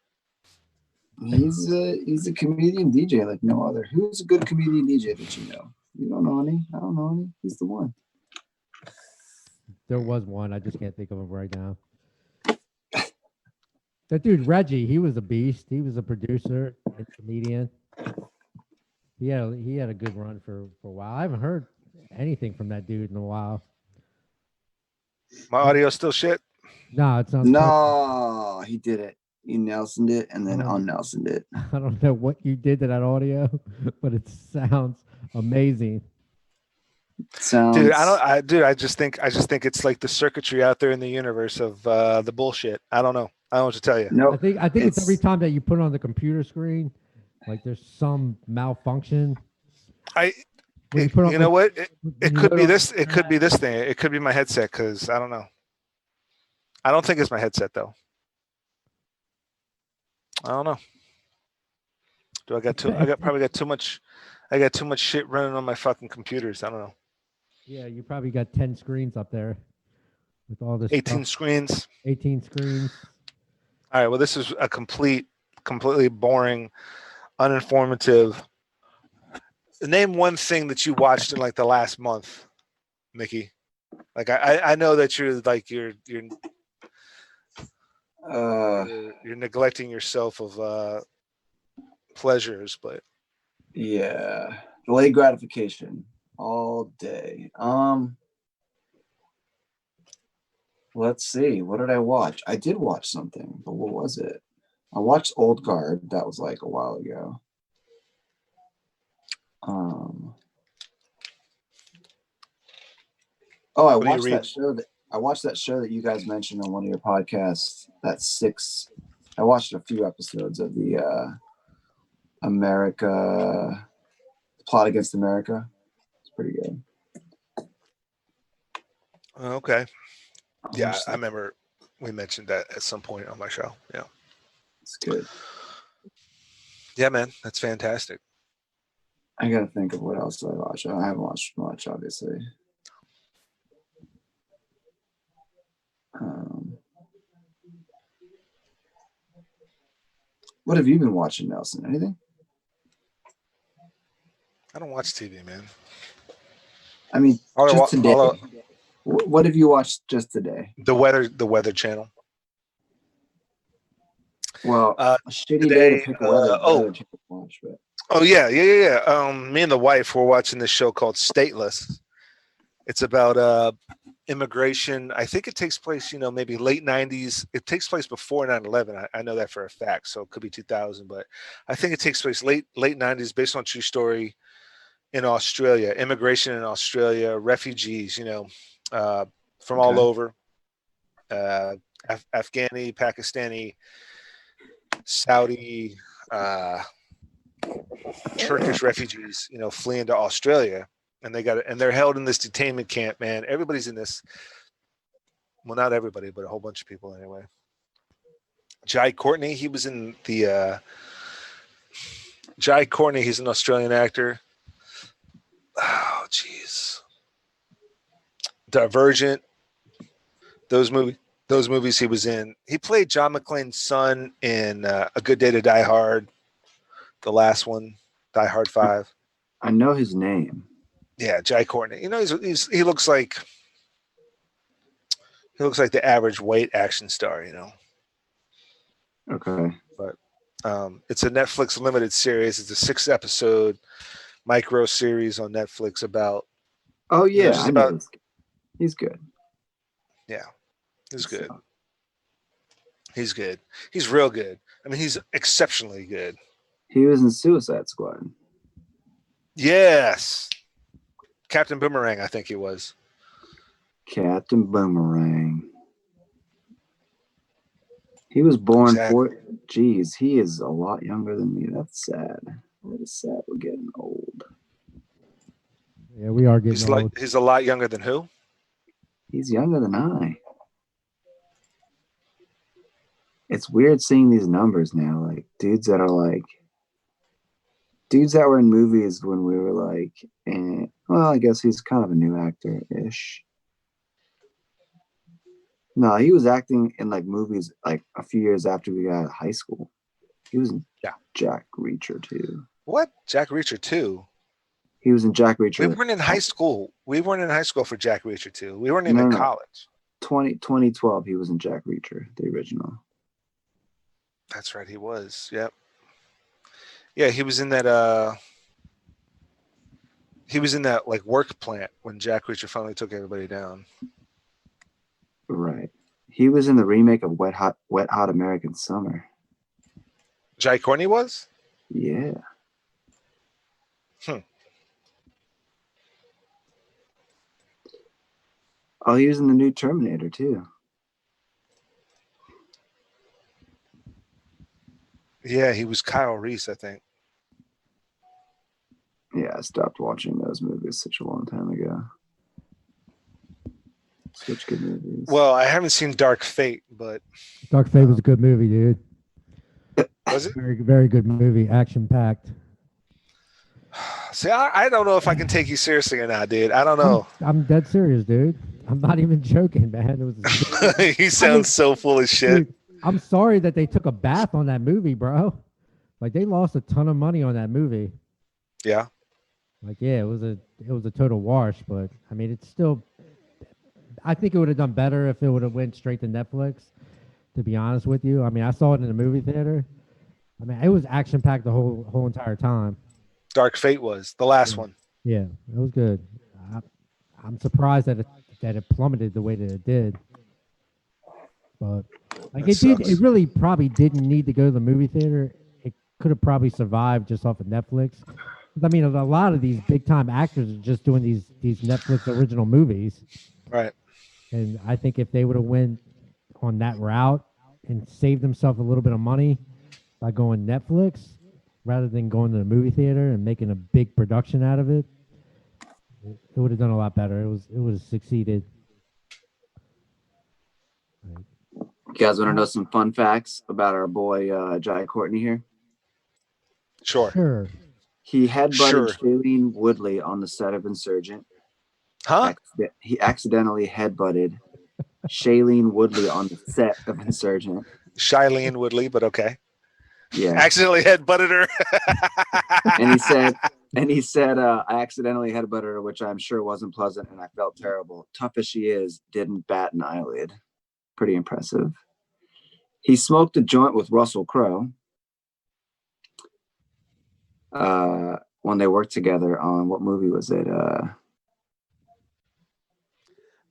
He's a comedian DJ like no other. Who's a good comedian DJ that you know? You don't know any? I don't know any. He's the one. There was one. I just can't think of him right now. That dude, Reggie, he was a beast. He was a producer and comedian. He had a good run for a while. I haven't heard anything from that dude in a while. My audio's still shit? No, it sounds No, he did it. He Nelsoned it and then un-Nelsoned it. I don't know what you did to that audio, but it sounds amazing. Sounds... I just think it's like the circuitry out there in the universe of the bullshit. I don't know. I don't know what to tell you. No, I think it's every time that you put it on the computer screen, like there's some malfunction. You know what? It could be this. It could be this thing. It could be my headset because I don't know. I don't think it's my headset though. I don't know. I probably got too much. I got too much shit running on my fucking computers. I don't know. Yeah, you probably got 10 screens up there with all this 18 stuff. screens. 18 screens. All right. Well, this is a completely boring, uninformative. Name one thing that you watched in like the last month, Mickey. Like I know that you're neglecting yourself of pleasures, but yeah, delayed gratification all day. Let's see. What did I watch? I did watch something, but what was it? I watched Old Guard. That was like a while ago. I watched that show that you guys mentioned on one of your podcasts. I watched a few episodes of the Plot Against America. It's pretty good. Okay. Yeah, I remember we mentioned that at some point on my show. Yeah. It's good. Yeah, man. That's fantastic. I gotta think of what else I watched. I haven't watched much, obviously. What have you been watching, Nelson? Anything? I don't watch TV, man. I mean, just today. What have you watched just today? The Weather Channel. Well, a shitty day to pick a weather channel to watch, but. Oh yeah. Me and the wife were watching this show called Stateless. It's about immigration. I think it takes place, maybe late 90s. It takes place before 9/11. I know that for a fact, so it could be 2000, but I think it takes place late 90s, based on true story in Australia. Immigration in Australia, refugees, from all over, Afghani, Pakistani, Saudi, Turkish refugees, fleeing to Australia, and they're held in this detainment camp, man. Everybody's in this. Well, not everybody, but a whole bunch of people anyway. Jai Courtney, he was in the Jai Courtney, he's an Australian actor. Oh, jeez. Divergent. Those movies he was in. He played John McClane's son in A Good Day to Die Hard, the last one, Die Hard 5. I know his name. Yeah, Jai Courtney. He looks like the average weight action star, Okay. But it's a Netflix limited series. It's a 6-episode micro series on Netflix about. Oh yeah, I know. He's good. Yeah, he's good. He's good. He's real good. I mean, he's exceptionally good. He was in Suicide Squad. Yes. Captain Boomerang, I think he was. Captain Boomerang. He was born Exactly. Geez, he is a lot younger than me. That's sad. That is sad. We're getting old. Yeah, we are getting old. He's a lot younger than who? He's younger than I. It's weird seeing these numbers now. Like dudes that were in movies when we were like, well, I guess he's kind of a new actor-ish. No, he was acting in like movies like a few years after we got out of high school. He was in Jack Reacher 2. What? Jack Reacher 2? He was in Jack Reacher. We weren't in high school. We weren't in high school for Jack Reacher 2. We weren't even in college. 2012, he was in Jack Reacher, the original. That's right, he was. Yep. Yeah, he was in that like work plant when Jack Reacher finally took everybody down. Right. He was in the remake of Wet Hot American Summer. Jai Courtney was? Yeah. Oh, he was in the new Terminator too. Yeah, he was Kyle Reese, I think. Yeah, I stopped watching those movies such a long time ago. Such good movies. Well, I haven't seen Dark Fate, but Dark Fate was a good movie, dude. was it? Very, very good movie, action packed. See, I don't know if I can take you seriously or not, dude. I don't know. I'm dead serious, dude. I'm not even joking, man. It was. He sounds so full of shit. Dude, I'm sorry that they took a bath on that movie, bro. Like they lost a ton of money on that movie. Yeah. Like yeah, it was a total wash, but I mean it's still. I think it would have done better if it would have went straight to Netflix. To be honest with you, I mean I saw it in the movie theater. I mean it was action packed the whole entire time. Dark Fate was the last one. Yeah, it was good. I'm surprised that it plummeted the way that it did. But like That it did, sucks. it really probably didn't need to go to the movie theater. It could have probably survived just off of Netflix. I mean, a lot of these big time actors are just doing these Netflix original movies. Right. And I think if they would have went on that route and saved themselves a little bit of money by going Netflix rather than going to the movie theater and making a big production out of it, it would have done a lot better. It would have succeeded. You guys want to know some fun facts about our boy Jai Courtney here? Sure. He headbutted Shailene Woodley on the set of Insurgent. Huh? He accidentally headbutted Shailene Woodley on the set of Insurgent. Shailene Woodley, but okay. Yeah. Accidentally headbutted her. And he said, I accidentally headbutted her, which I'm sure wasn't pleasant, and I felt terrible. Tough as she is, didn't bat an eyelid. Pretty impressive. He smoked a joint with Russell Crowe when they worked together on, what movie was it?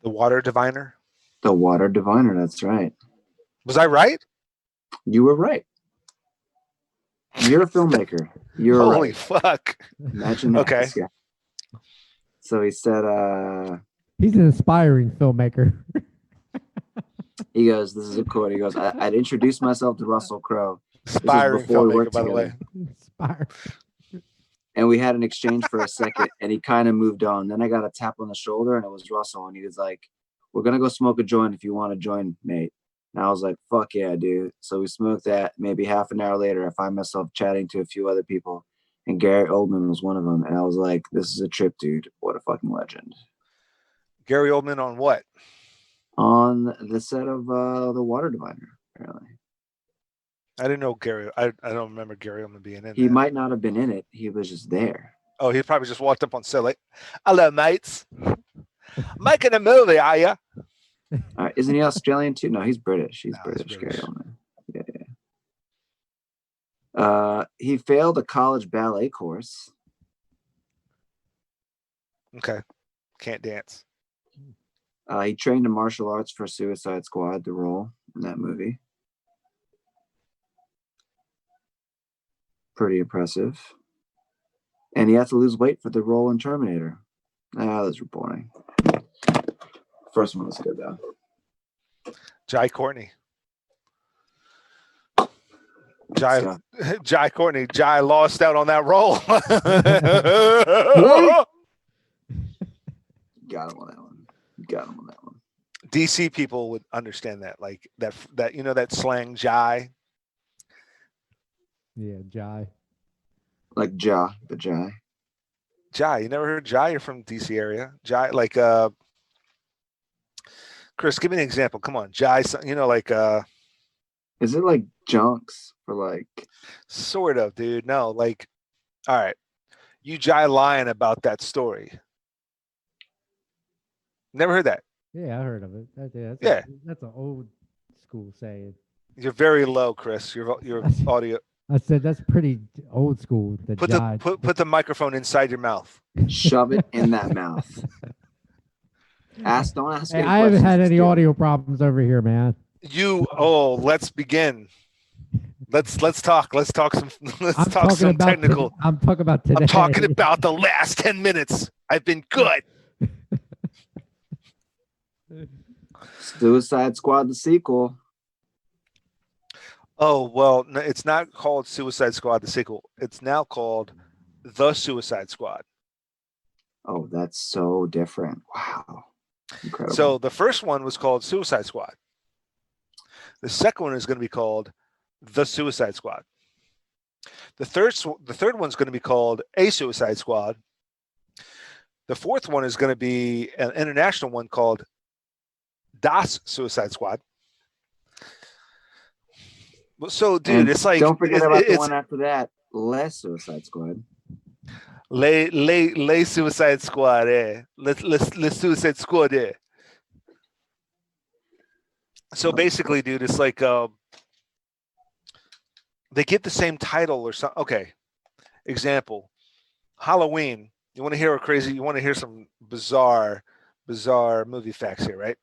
The Water Diviner. The Water Diviner, that's right. Was I right? You were right. You're a filmmaker. You're Holy right. fuck. Imagine that. Okay. Yeah. So he said, he's an inspiring filmmaker. he goes, this is a quote. He goes, I'd introduced myself to Russell Crowe. Inspiring before we filmmaker, worked by the way. Inspiring. And we had an exchange for a second, and he kind of moved on. Then I got a tap on the shoulder, and it was Russell, and he was like, we're going to go smoke a joint if you want to join, mate. And I was like, fuck yeah, dude. So we smoked that. Maybe half an hour later, I find myself chatting to a few other people, and Gary Oldman was one of them. And I was like, this is a trip, dude. What a fucking legend. Gary Oldman on what? On the set of The Water Diviner, apparently. I didn't know Gary. I don't remember Gary Oldman being in He that. might not have been in it. He was just there. Oh, he probably just walked up on set like, hello, mates. Making a movie, are you? Isn't he Australian too? No, he's British. He's No, British. he's British. Gary Oldman. Yeah. He failed a college ballet course. Okay. Can't dance. He trained in martial arts for Suicide Squad, the role in that movie. pretty impressive. And he had to lose weight for the role in Terminator. Those were boring. First one was good though. Jai Courtney. Jai Courtney. Jai lost out on that role. Got him on that one. Got him on that one. DC people would understand that, like that you know that slang Jai. Yeah, Jai. Like the Jai. Jai, you never heard Jai? You're from DC area. Jai, like Chris, give me an example. Come on, Jai. You know, like Is it like junks for like? Sort of, dude. No, like, all right, you Jai lying about that story. Never heard that. Yeah, I heard of it. That's an old school saying. You're very low, Chris. Your audio. I said that's pretty old school. Put the microphone inside your mouth. Shove it in that mouth. Don't ask. Hey, I haven't had any audio problems over here, man. Let's begin. Let's talk. Let's talk some technical. I'm talking about today. I'm talking about the last 10 minutes. I've been good. Suicide Squad, the sequel. Oh, well, no, it's not called Suicide Squad, the sequel. It's now called The Suicide Squad. Oh, that's so different. Wow. Incredible. So the first one was called Suicide Squad. The second one is going to be called The Suicide Squad. The third one's going to be called A Suicide Squad. The fourth one is going to be an international one called Das Suicide Squad. So, dude, and it's like don't forget about the one after that, Les Suicide Squad. Les Suicide Squad, Les Suicide Squad, So basically, dude, it's like they get the same title or something. Okay, example, Halloween. You want to hear some bizarre movie facts here, right?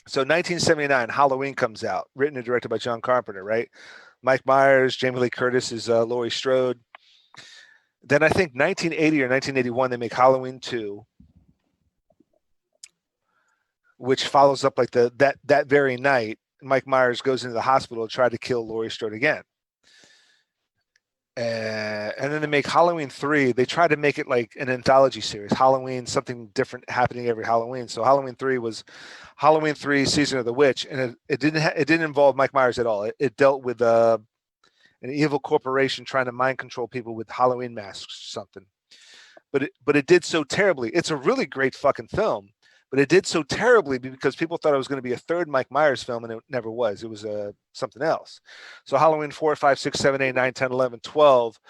So 1979, Halloween comes out, written and directed by John Carpenter, right? Mike Myers, Jamie Lee Curtis is Laurie Strode. Then I think 1980 or 1981, they make Halloween 2, which follows up like that very night. Mike Myers goes into the hospital to try to kill Laurie Strode again. And then they make Halloween 3. They try to make it like an anthology series. Halloween, something different happening every Halloween. So Halloween 3 was Halloween 3, Season of the Witch, and it didn't involve Mike Myers at all. It dealt with an evil corporation trying to mind control people with Halloween masks or something. But it did so terribly. It's a really great fucking film, but it did so terribly because people thought it was going to be a third Mike Myers film, and it never was. It was something else. So Halloween 4, 5, 6, 7, 8, 9, 10, 11, 12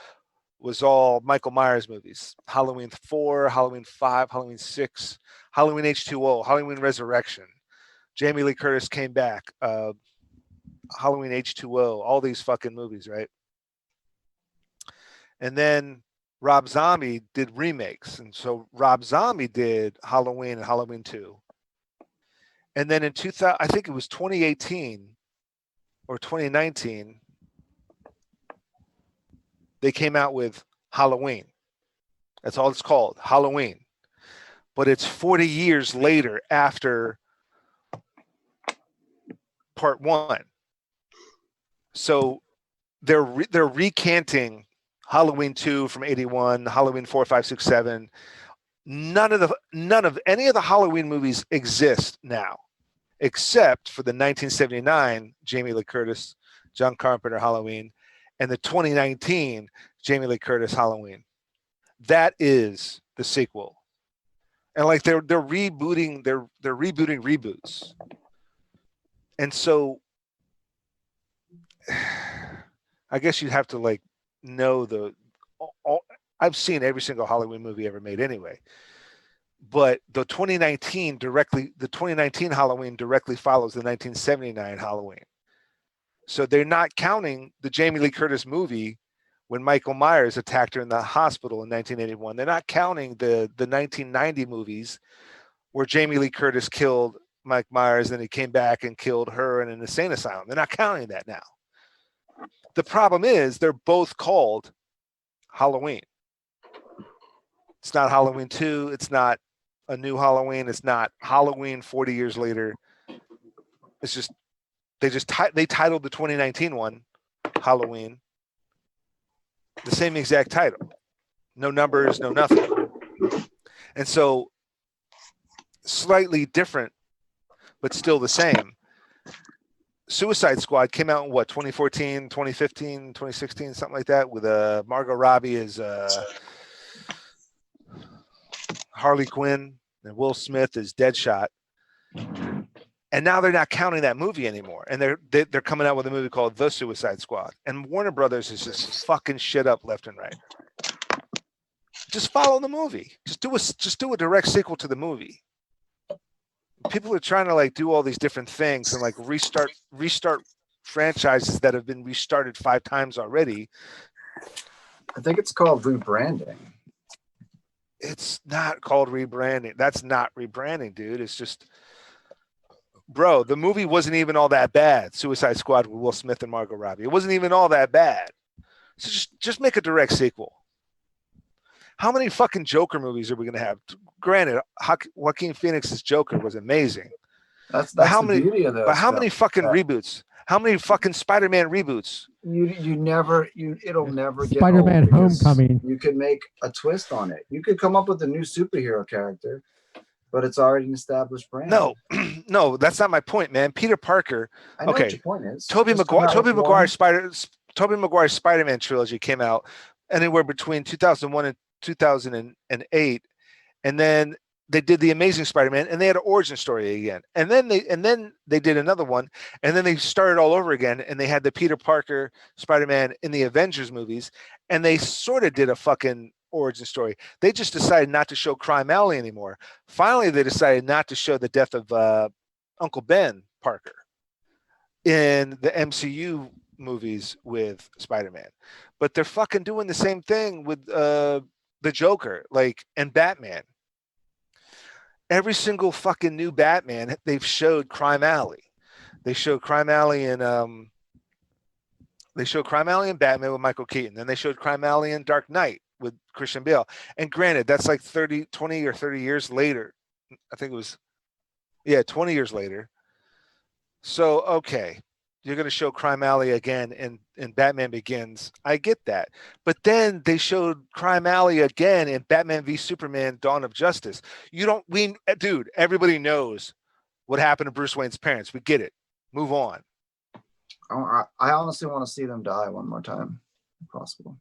was all Michael Myers movies. Halloween 4, Halloween 5, Halloween 6, Halloween H2O, Halloween Resurrection. Jamie Lee Curtis came back. Halloween H2O, all these fucking movies, right? And then Rob Zombie did remakes. And so Rob Zombie did Halloween and Halloween 2. And then in 2000, I think it was 2018 or 2019, they came out with Halloween. That's all it's called, Halloween. But it's 40 years later after part 1. So they're recanting Halloween 2 from 81, Halloween 4, 5, 6, 7. None of any of the Halloween movies exist now, except for the 1979 Jamie Lee Curtis, John Carpenter Halloween, and the 2019 Jamie Lee Curtis Halloween. That is the sequel. And like they're rebooting reboots. And so I guess you'd have to like know I've seen every single Halloween movie ever made anyway. But the 2019 Halloween directly follows the 1979 Halloween. So they're not counting the Jamie Lee Curtis movie when Michael Myers attacked her in the hospital in 1981. They're not counting the 1990 movies where Jamie Lee Curtis killed Mike Myers, and he came back and killed her in an insane asylum. They're not counting that now. The problem is they're both called Halloween. It's not Halloween 2. It's not a new Halloween. It's not Halloween 40 years later. It's just they titled the 2019 one Halloween. The same exact title. No numbers, no nothing. And so slightly different, but still the same. Suicide Squad came out in what, 2014, 2015, 2016, something like that, with Margot Robbie as Harley Quinn and Will Smith as Deadshot. And now they're not counting that movie anymore. And they're coming out with a movie called The Suicide Squad. And Warner Brothers is just fucking shit up left and right. Just follow the movie. Just do a direct sequel to the movie. People are trying to like do all these different things and like restart franchises that have been restarted 5 times already. I think it's called rebranding. It's not called rebranding. That's not rebranding, dude. It's just, bro, the movie wasn't even all that bad. Suicide Squad with Will Smith and Margot Robbie. It wasn't even all that bad. So just make a direct sequel. How many fucking Joker movies are we going to have? Granted, Joaquin Phoenix's Joker was amazing. That's But how the many? beauty of those. But how many films. fucking reboots? How many fucking Spider-Man reboots? It'll never get Spider-Man old because Homecoming. You could make a twist on it. You could come up with a new superhero character, but it's already an established brand. No, no, that's not my point, man. Peter Parker. I know Okay. what your point is. Tobey Just come out with one. Maguire's Spider-Man trilogy came out anywhere between 2001 and 2008, and then they did the Amazing Spider-Man, and they had an origin story again, and then they did another one, and then they started all over again, and they had the Peter Parker Spider-Man in the Avengers movies, and they sort of did a fucking origin story. They just decided not to show Crime Alley anymore. Finally, they decided not to show the death of Uncle Ben Parker in the MCU movies with Spider-Man, but they're fucking doing the same thing with the Joker, like, and Batman. Every single fucking new Batman, they've showed Crime Alley. They showed Crime Alley in Batman with Michael Keaton. Then they showed Crime Alley in Dark Knight with Christian Bale. And granted, that's like 20 or 30 years later. I think it was, 20 years later. So, okay, you're going to show Crime Alley again in Batman Begins. I get that. But then they showed Crime Alley again in Batman v Superman Dawn of Justice. Dude, everybody knows what happened to Bruce Wayne's parents. We get it. Move on. I honestly want to see them die one more time, if possible.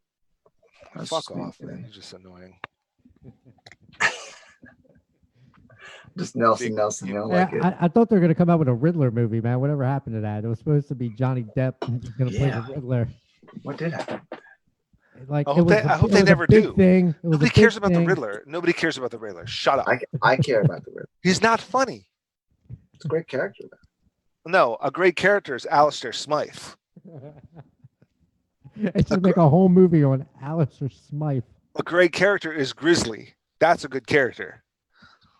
That's Fuck just me. off, man. You're just annoying. Just Nelson. You don't like it. I thought they were going to come out with a Riddler movie, man. Whatever happened to that? It was supposed to be Johnny Depp going to play the Riddler. What did happen? Like, I hope they never do. Thing. Nobody cares about the Riddler. Nobody cares about the Riddler. Shut up. I care about the Riddler. He's not funny. It's a great character, though. No, a great character is Alistair Smythe. It should make a whole movie on Alistair Smythe. A great character is Grizzly. That's a good character.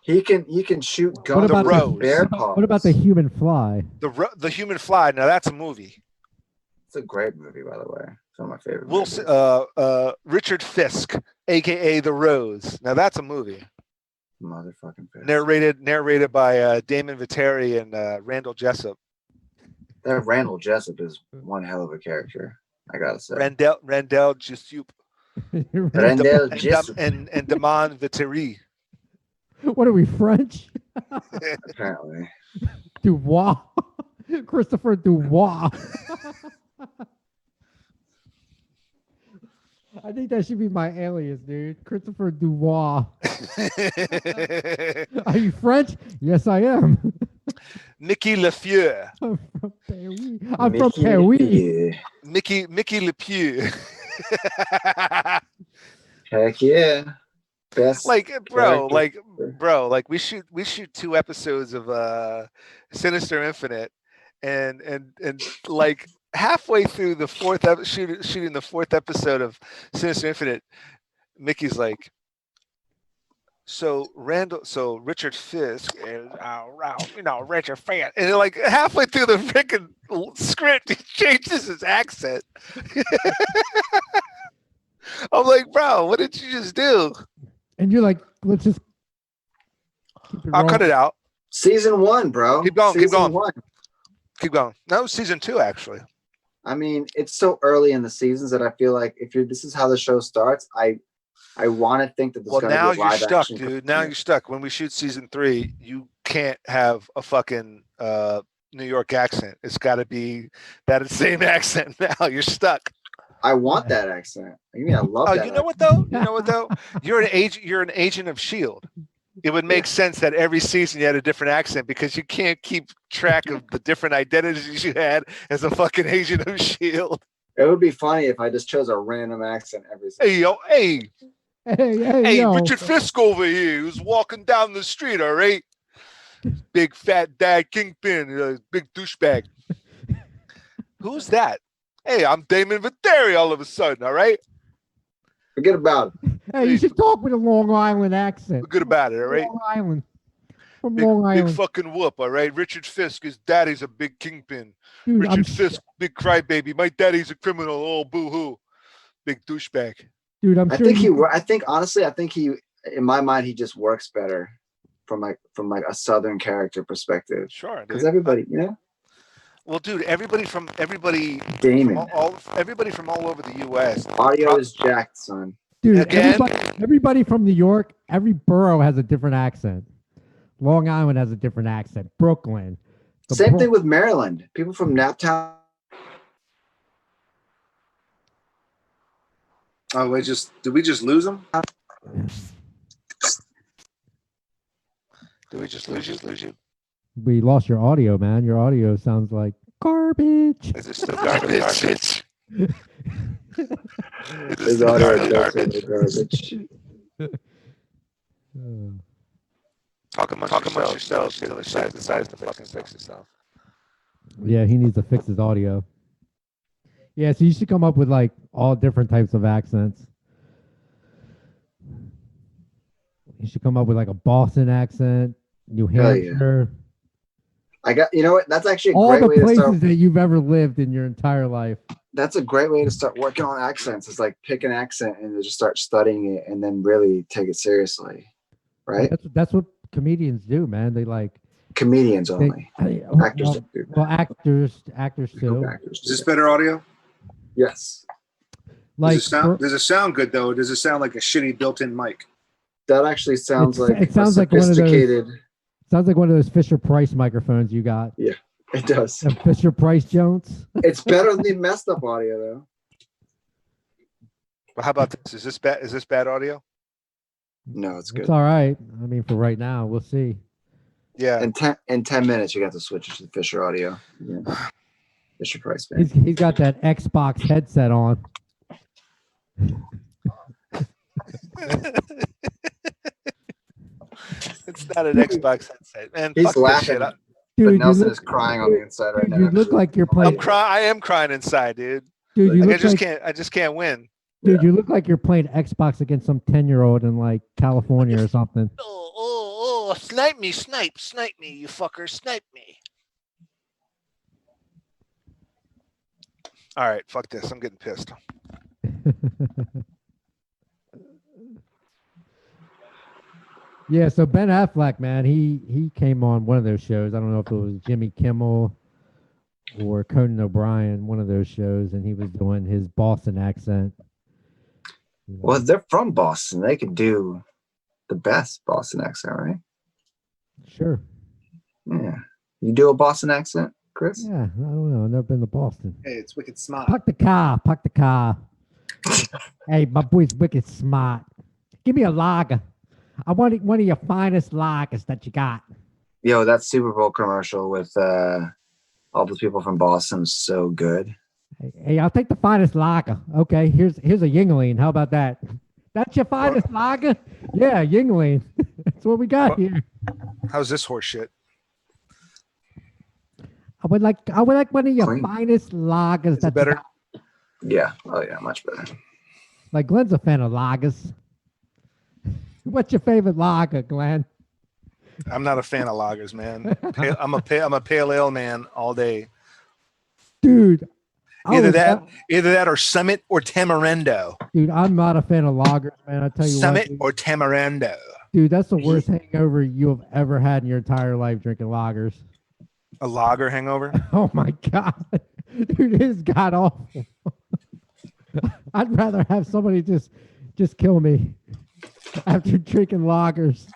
He can shoot guns. What about the Rose? Bear paws. What about the Human Fly? The Human Fly. Now that's a movie. It's a great movie, by the way. It's one of my favorite movies. Richard Fisk, aka The Rose. Now that's a movie. Motherfucking Fisk. Narrated by Damon Viteri and Randall Jessup. That Randall Jessup is one hell of a character, I gotta say. Randall Jessup. Randall Jessup. And Damon Viteri. What are we, French? Apparently. Dubois. Christopher Dubois. I think that should be my alias, dude. Christopher Dubois. Are you French? Yes, I am. Mickey Lefleur. I'm from Paris. I'm from Paris. Mickey Lepew. Heck yeah. Best like character. like we shoot 2 episodes of Sinister Infinite, and like halfway through the shooting the 4th episode of Sinister Infinite, Mickey's like, so Richard Fisk is Richard Fisk, and like halfway through the freaking script he changes his accent. I'm like, bro, what did you just do? And you're like, let's just keep it I'll cut it rolling. out. Season 1, bro. Keep going, keep Season going. 1. Keep going. No, season 2 actually. I mean, it's so early in the seasons that I feel like if this is how the show starts, I want to think that there's Well, going to now be a you're live stuck, action. dude. Now you're stuck. When we shoot season 3, you can't have a fucking New York accent. It's got to be that same accent. Now you're stuck. I want that accent. I mean, I love Oh, that. you know what though? You know what though? You're an agent. You're an agent of Shield. It would make sense that every season you had a different accent because you can't keep track of the different identities you had as a fucking agent of Shield. It would be funny if I just chose a random accent every season. Hey, yo, hey, Hey, yo. Richard Fisk over here who's walking down the street, all right? Big fat dad kingpin, big douchebag. Who's that? Hey, I'm Damon Viteri all of a sudden, all right? Forget about it. Hey, you should talk with a Long Island accent. We're good about it, all right? Long Island. From Big, Long big Island. fucking whoop, all right? Richard Fisk, his daddy's a big kingpin. Dude, Richard Fisk, big crybaby. My daddy's a criminal. Oh, boo-hoo. Big douchebag. dude, I'm I sure think honestly, in my mind, he just works better from a Southern character perspective. Sure, Because dude. everybody, Well, dude, everybody from Damon. everybody from all over the U.S. Audio is jacked, son. dude, Again? everybody from New York, every borough has a different accent. Long Island has a different accent. Brooklyn. Same thing with Maryland. People from Naptown. Oh, did we just lose them? Did we just lose you? We lost your audio, man. Your audio sounds like garbage. Is it still garbage? His audio does sound like garbage. Talk amongst yourselves. The other side decides to fucking fix itself. Yeah, he needs to fix his audio. Yeah, so you should come up with like all different types of accents. You should come up with like a Boston accent, New Hampshire. You know what? That's actually a all great the way to places start. that you've ever lived in your entire life. That's a great way to start working on accents. It's like pick an accent and just start studying it and then really take it seriously. Right? That's what comedians do, man. They like comedians only. Actors don't do that. Well, actors too. Actors Is this better audio? Yes. Like does it sound good though? Or does it sound like a shitty built-in mic? That actually sounds like it sounds like sophisticated. Sounds like one of those Fisher Price microphones you got. Yeah, it does. A Fisher Price Jones. It's better than the messed up audio though. Well, how about this? Is this bad? Is this bad audio? No, it's good. It's all right. I mean, for right now, we'll see. Yeah. In 10 minutes, you got to switch it to the Fisher audio. Yeah. Fisher Price, man. He's got that Xbox headset on. It's not an Xbox headset, man. He's Fuck laughing. This shit. But Dude, Nelson is crying on the inside right now. You look like you're playing. I am crying inside, dude. Dude, you Like, look I just can't win. Dude, you look like you're playing Xbox against some 10-year-old in like California or something. Oh, snipe me, you fucker, snipe me. All right, fuck this. I'm getting pissed. Yeah, so Ben Affleck, man, he came on one of those shows. I don't know if it was Jimmy Kimmel or Conan O'Brien, one of those shows, and he was doing his Boston accent. Well, they're from Boston. They could do the best Boston accent, right? Sure. Yeah. You do a Boston accent, Chris? Yeah, I don't know. I've never been to Boston. Hey, it's wicked smart. Park the car. Hey, my boy's wicked smart. Give me a lager. I want one of your finest lagers that you got. Yo, that Super Bowl commercial with all the people from Boston was so good. Hey, I'll take the finest lager. Okay, here's a Yingling. How about that? That's your finest lager? Yeah, Yingling. That's what we got here. How's this horse shit? I would like one of your Clean. finest lagers. That's better? Yeah. Oh, yeah, much better. Like Glenn's a fan of lagers. What's your favorite lager, Glenn? I'm not a fan of lagers, man. I'm a pale ale man all day. Dude, Oh, Either is that or Summit or Tamarindo. dude, I'm not a fan of lagers, man. I tell you what, Summit dude. or Tamarindo. Dude, that's the worst hangover you have ever had in your entire life drinking lagers. A lager hangover. Oh my god, dude, it is god awful. I'd rather have somebody just kill me after drinking lagers.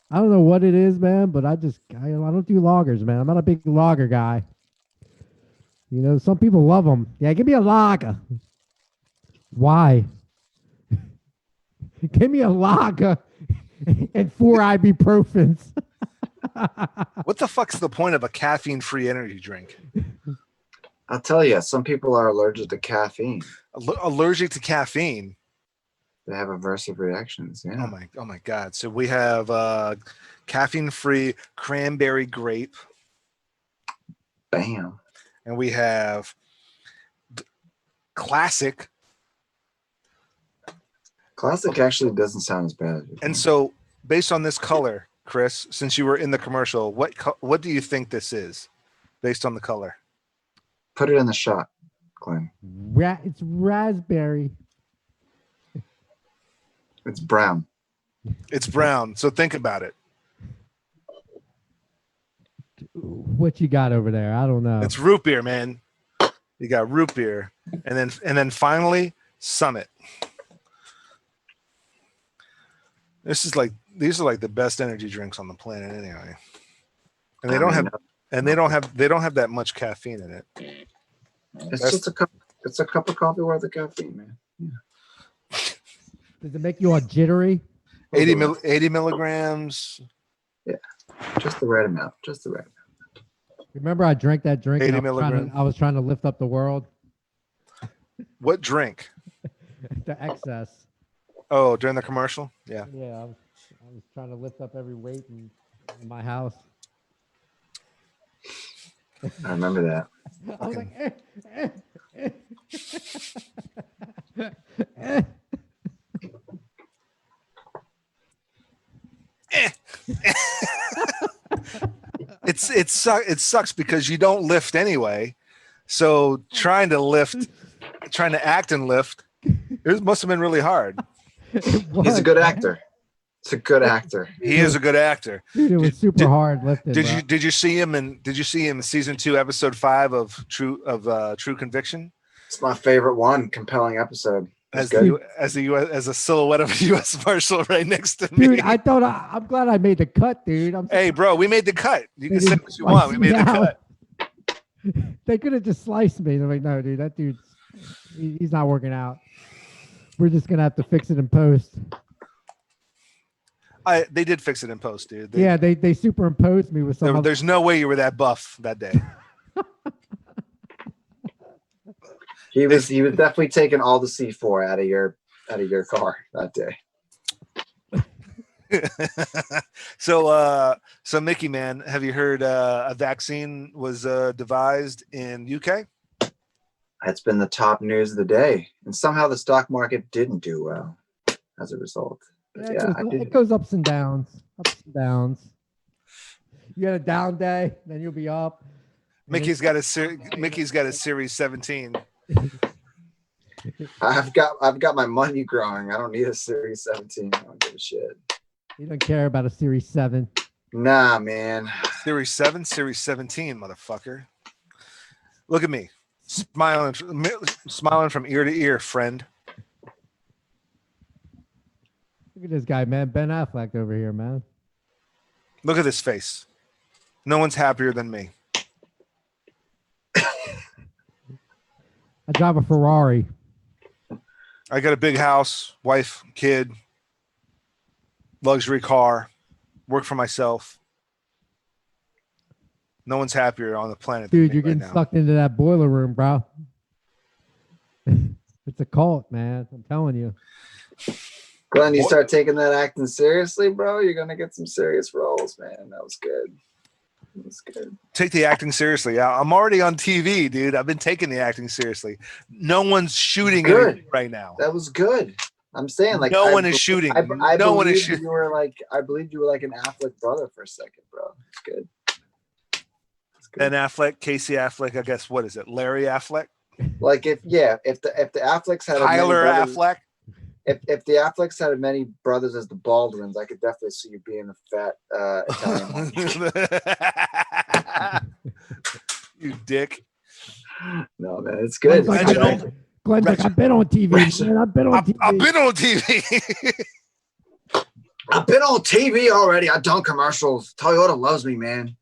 I don't know what it is, man, but I don't do lagers, man. I'm not a big lager guy. You know, some people love them. Yeah, give me a lager. Why? Give me a lager and 4 ibuprofens. What the fuck's the point of a caffeine-free energy drink? I'll tell you, some people are allergic to caffeine. Allergic to caffeine. They have aversive reactions. Yeah. Oh my god. So we have caffeine-free cranberry grape, Bam. and we have classic. Classic actually doesn't sound as bad. And so, based on this color, Chris, since you were in the commercial, what do you think this is, based on the color? Put it in the shot, Glenn. It's raspberry. It's brown. It's brown. So think about it. What you got over there? I don't know. It's root beer, man. You got root beer, and then finally Summit. These are like the best energy drinks on the planet, anyway. And they don't have that much caffeine in it. It's just a cup. It's a cup of coffee worth of caffeine, man. Yeah. Does it make you all jittery? 80 milligrams. Yeah, just the right amount. Just the right amount. Remember, I drank that drink. 80 and milligrams. I was trying to lift up the world. What drink? The excess. Oh, during the commercial? Yeah. Yeah, I was trying to lift up every weight in my house. I remember that. I was like, It sucks because you don't lift anyway. So trying to act and lift, it must have been really hard. He's a good actor. It's a good actor. He is a good actor. Dude, it was super hard lifting. Did you see him in season 2, episode 5 of True Conviction? It's my favorite one. Compelling episode. As a silhouette of a U.S. Marshal right next to me. Dude, I'm glad I made the cut, dude. Hey, bro, we made the cut. You can say what you want. We made the cut. They could have just sliced me. They're like, no, dude, that dude's he's not working out. We're just gonna have to fix it in post. They did fix it in post, dude. They superimposed me with some. There's no way you were that buff that day. He was definitely taking all the C4 out of your car that day. So Mickey, man, have you heard a vaccine was devised in UK? That's been the top news of the day, and somehow the stock market didn't do well as a result. It goes ups and downs. You got a down day, then you'll be up. Mickey's got a Series 17. I've got my money growing. I don't need a Series 17. I don't give a shit. You don't care about a Series 7. Nah, man. Series 7, Series 17, motherfucker. Look at me, smiling from ear to ear, friend. Look at this guy, man. Ben Affleck over here, man. Look at this face. No one's happier than me. I drive a Ferrari. I got a big house, wife, kid, luxury car, work for myself. No one's happier on the planet. Dude, you're getting sucked into that boiler room, bro. It's a cult, man. I'm telling you. Glenn, you start taking that acting seriously, bro, you're going to get some serious roles, man. That was good. That's good. Take the acting seriously. I'm already on TV, dude. I've been taking the acting seriously. No one's shooting right now. That was good. I'm saying, like, no one is shooting. No one is shooting. I believed you were like an Affleck brother for a second, bro. It's good. Ben Affleck, Casey Affleck. I guess what is it? Larry Affleck. Like if the Afflecks had as many Tyler brothers, Affleck. if the Afflecks had as many brothers as the Baldwins, I could definitely see you being a fat Italian one. You dick. No, man, it's Glenn's good. like, Reginald. Glenn's like, I've been on TV, man. I've been on TV. I've been on TV. I've been on TV already. I've done commercials. Toyota loves me, man.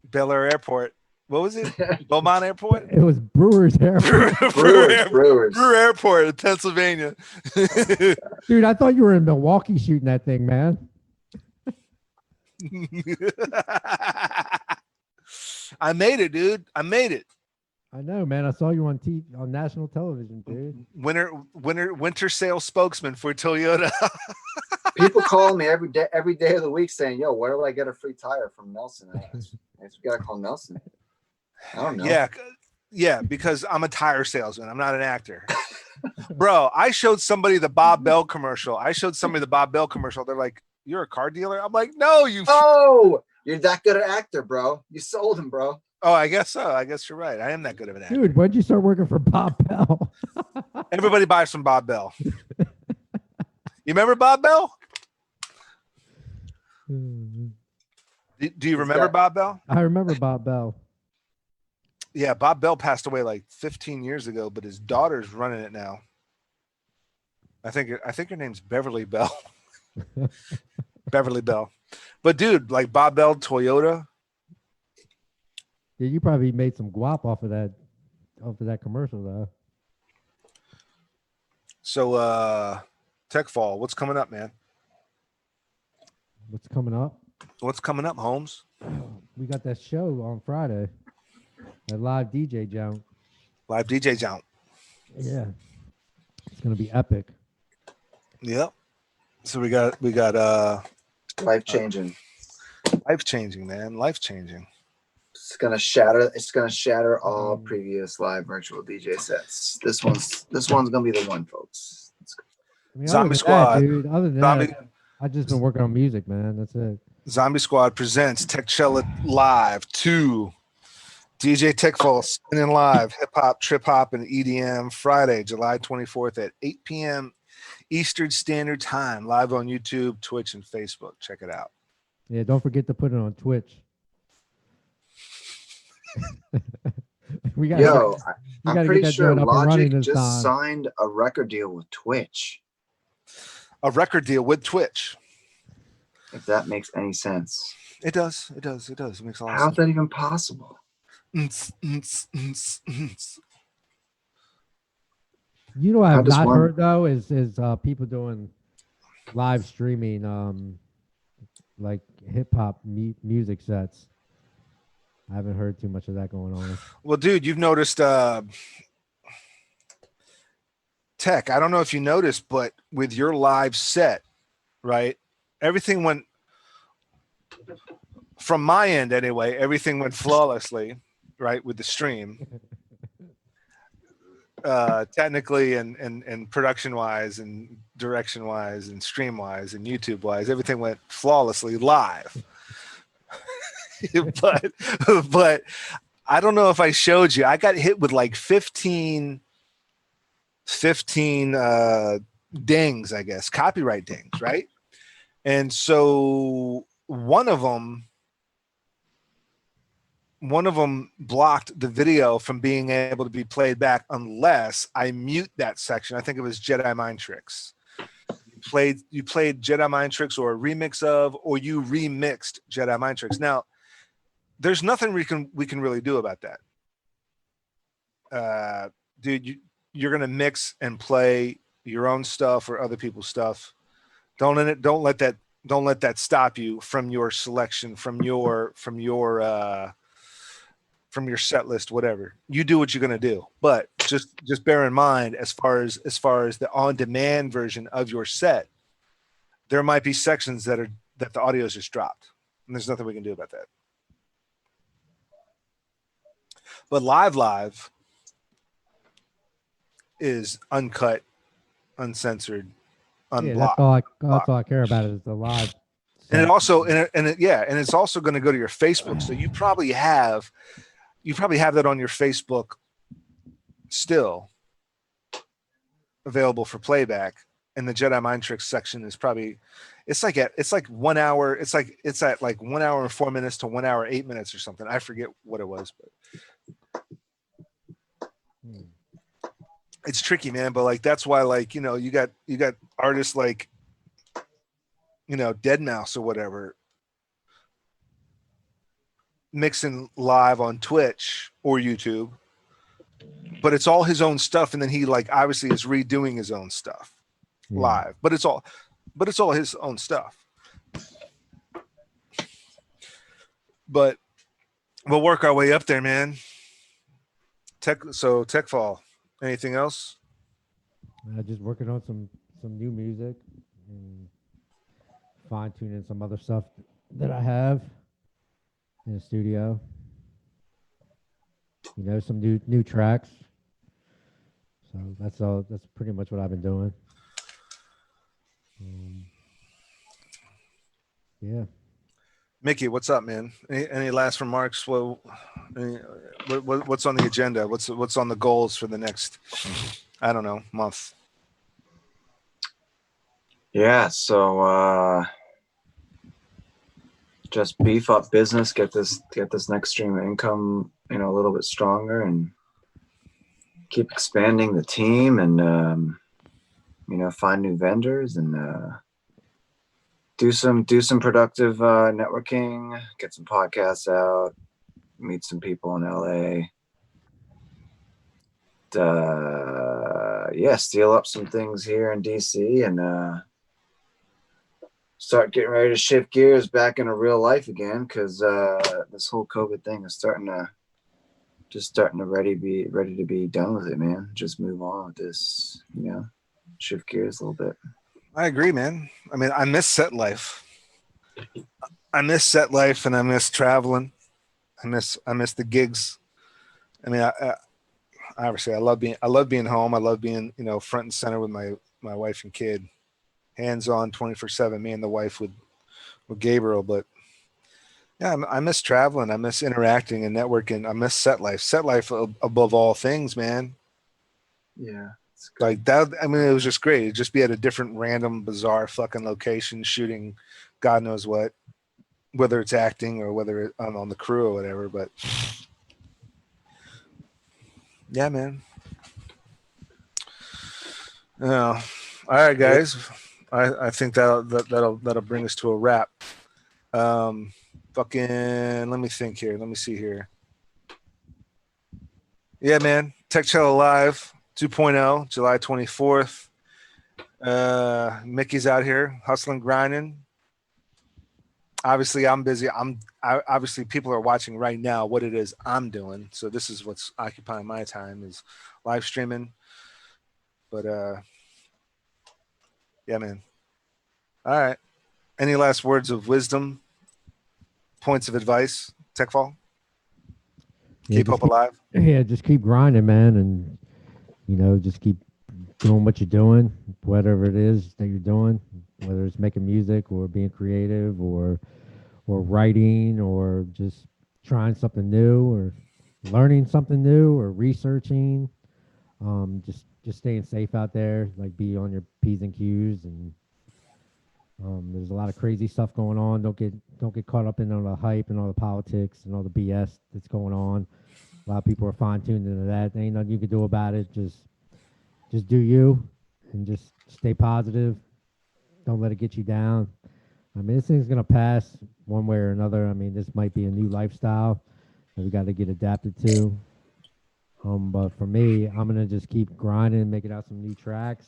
Bel Air Airport. What was it? Beaumont Airport? It was Brewers Airport. Brewers. Brewer Airport in Pennsylvania. Dude, I thought you were in Milwaukee shooting that thing, man. I made it, dude. I made it. I know, man. I saw you on TV, on national television, dude. Winter sales spokesman for Toyota. People call me every day of the week saying, "Yo, where do I get a free tire from Nelson?" I guess we gotta call Nelson. I don't know. Yeah, because I'm a tire salesman. I'm not an actor. Bro, I showed somebody the Bob Bell commercial. They're like, "You're a car dealer?" I'm like, "No, you." Oh, you're that good an actor, bro. You sold him, bro. Oh, I guess so. I guess you're right. I am that good of an actor. Dude, when'd you start working for Bob Bell? Everybody buys from Bob Bell. You remember Bob Bell? Do you remember Bob Bell? I remember Bob Bell. Yeah, Bob Bell passed away like 15 years ago, but his daughter's running it now. I think her name's Beverly Bell. Beverly Bell. But dude, like Bob Bell, Toyota. Yeah, you probably made some guap off of that commercial though. So TechFall, what's coming up, man? What's coming up? What's coming up, Holmes? We got that show on Friday. That live DJ jump. Live DJ jump. Yeah. It's gonna be epic. Yep. So we got Life changing, man. Life changing. It's gonna shatter all previous live virtual DJ sets. This one's gonna be the one, folks. I mean, Zombie other than Squad. that, dude. Other than that, I've just been working on music, man. That's it. Zombie Squad presents TechFall Live 2. DJ TechFall spinning live, hip hop, trip hop, and EDM Friday, July 24th at 8 p.m. Eastern Standard Time, live on YouTube, Twitch, and Facebook. Check it out. Yeah, don't forget to put it on Twitch. I'm pretty sure Logic just signed a record deal with Twitch. A record deal with Twitch. If that makes any sense. It does. It does. It does. It makes a lot of sense. How's that even possible? You know what I've not heard though is people doing live streaming like hip hop music sets. I haven't heard too much of that going on. Well, dude, you've noticed Tech, I don't know if you noticed, but with your live set, right? Everything went from my end anyway, everything went flawlessly, right, with the stream. Technically and production wise and direction wise and stream wise and YouTube wise, everything went flawlessly live. but I don't know if I showed you, I got hit with like 15 dings, I guess, copyright dings, right? And so one of them blocked the video from being able to be played back unless I mute that section. I think it was Jedi Mind Tricks. You played Jedi Mind Tricks or a remix of, or you remixed Jedi Mind Tricks. Now, there's nothing we can really do about that. Dude, you're gonna mix and play your own stuff or other people's stuff. Don't let that stop you from your selection, from your set list, whatever. You do what you're gonna do. But just bear in mind, as far as the on-demand version of your set, there might be sections that the audio is just dropped, and there's nothing we can do about that. But live is uncut, uncensored, unblocked. Yeah, that's all I care about is the live. And it also and it's also going to go to your Facebook. So you probably have that on your Facebook still available for playback, and the Jedi Mind Tricks section is probably it's like at 1 hour. It's at like 1 hour and 4 minutes to 1 hour 8 minutes or something. I forget what it was, but it's tricky, man. But like that's why, like, you know, you got artists like, you know, Dead Mouse or whatever mixing live on Twitch or YouTube, but it's all his own stuff, and then he like obviously is redoing his own stuff live, but it's all his own stuff. But we'll work our way up there, man. TechFall. Anything else? Just working on some new music and fine tuning some other stuff that I have in the studio. You know, some new tracks. So that's all. That's pretty much what I've been doing. Yeah. Mickey, what's up, man? Any last remarks? Well, what's on the agenda? What's on the goals for the next, I don't know, month? Yeah, so just beef up business, get this next stream of income, you know, a little bit stronger, and keep expanding the team, and you know, find new vendors, and do some productive networking, get some podcasts out, meet some people in LA. Yeah, steal up some things here in DC, and start getting ready to shift gears back into real life again, because this whole COVID thing is starting to ready to be done with it, man. Just move on with this, you know, shift gears a little bit. I agree, man. I mean, I miss set life. I miss set life, and I miss traveling. I miss the gigs. I mean, I obviously I love being home. I love being, you know, front and center with my wife and kid, hands on 24/7. Me and the wife with Gabriel, but yeah, I miss traveling. I miss interacting and networking. I miss set life. Set life above all things, man. Yeah. Like that, I mean, it was just great. It'd just be at a different, random, bizarre fucking location, shooting God knows what, whether it's acting or whether I'm on the crew or whatever. But yeah, man. All right, guys. I think that'll bring us to a wrap. Fucking, let me think here. Let me see here. Yeah, man. TechFall Live 2.0, July 24th. Mickey's out here hustling, grinding. Obviously, I'm busy. Obviously people are watching right now what it is I'm doing. So this is what's occupying my time, is live streaming. But yeah, man. All right. Any last words of wisdom? Points of advice? TechFall? Keep hope alive. Yeah, just keep grinding, man, and you know, just keep doing what you're doing, whatever it is that you're doing, whether it's making music or being creative or writing or just trying something new or learning something new or researching. Just staying safe out there, like be on your P's and Q's, and there's a lot of crazy stuff going on. Don't get caught up in all the hype and all the politics and all the BS that's going on. A lot of people are fine-tuned into that. There ain't nothing you can do about it. Just do you, and just stay positive. Don't let it get you down. I mean, this thing's gonna pass one way or another. I mean, this might be a new lifestyle that we got to get adapted to. But for me, I'm gonna just keep grinding, making out some new tracks,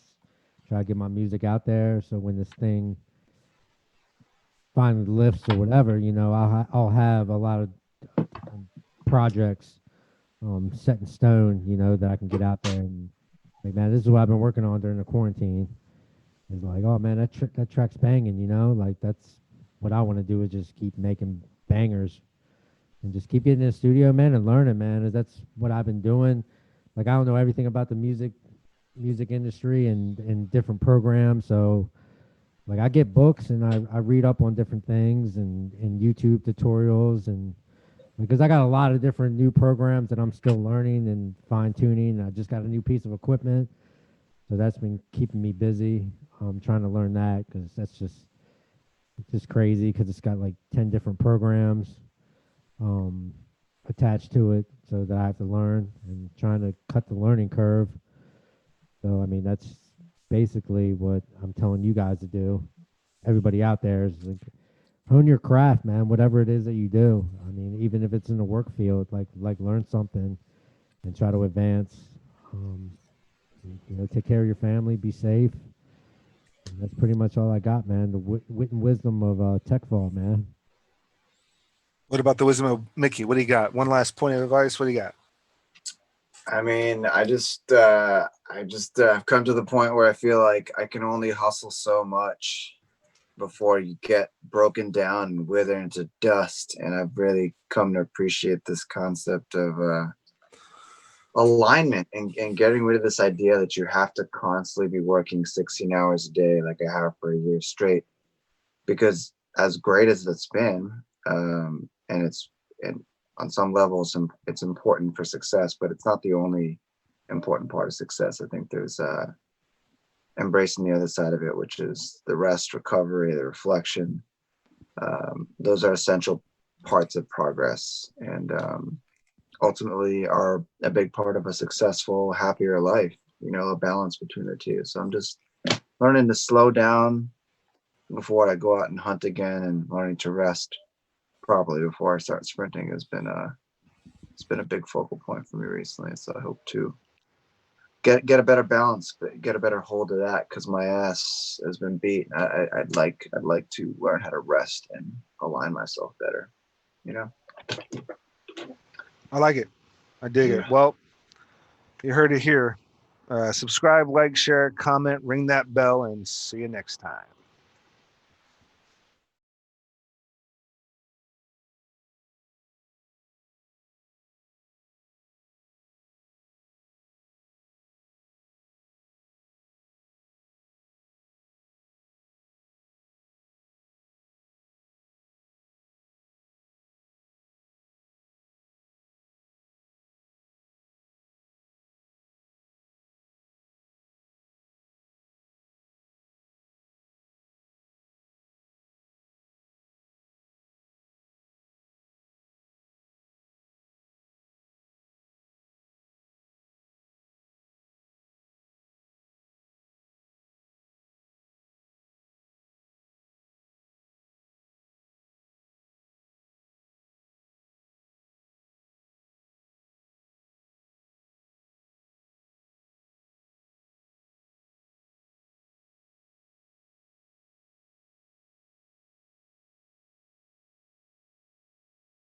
try to get my music out there. So when this thing finally lifts or whatever, you know, I'll have a lot of projects set in stone, you know, that I can get out there and like, man, this is what I've been working on during the quarantine. It's like, oh man, that track's banging, you know, like that's what I want to do, is just keep making bangers and just keep getting in the studio, man, and learning, man. That's what I've been doing. Like, I don't know everything about the music industry and different programs, so like I get books and I read up on different things and YouTube tutorials and because I got a lot of different new programs that I'm still learning and fine tuning. I just got a new piece of equipment, so that's been keeping me busy. Trying to learn that because it's just crazy because it's got like 10 different programs um, attached to it, so that I have to learn and trying to cut the learning curve. So I mean that's basically what I'm telling you guys to do. Everybody out there is like, hone your craft, man. Whatever it is that you do. I mean, even if it's in the work field, like learn something and try to advance. Um, take care of your family, be safe. And that's pretty much all I got, man. The wit and wisdom of TECHFALL, man. What about the wisdom of Mickey? What do you got? One last point of advice. What do you got? I mean, I've come to the point where I feel like I can only hustle so much before you get broken down and wither into dust. And I've really come to appreciate this concept of alignment and getting rid of this idea that you have to constantly be working 16 hours a day like I have for a year straight. Because as great as it's been, and on some levels it's important for success, but it's not the only important part of success. I think there's embracing the other side of it, which is the rest, recovery, the reflection. Those are essential parts of progress, and ultimately are a big part of a successful, happier life. A balance between the two. So I'm just learning to slow down before I go out and hunt again, and learning to rest properly before I start sprinting has been it's been a big focal point for me recently. So I hope to get a better balance, get a better hold of that, because my ass has been beat. I'd like to learn how to rest and align myself better. I like it. I dig it. Well, you heard it here. Subscribe, like, share, comment, ring that bell, and see you next time.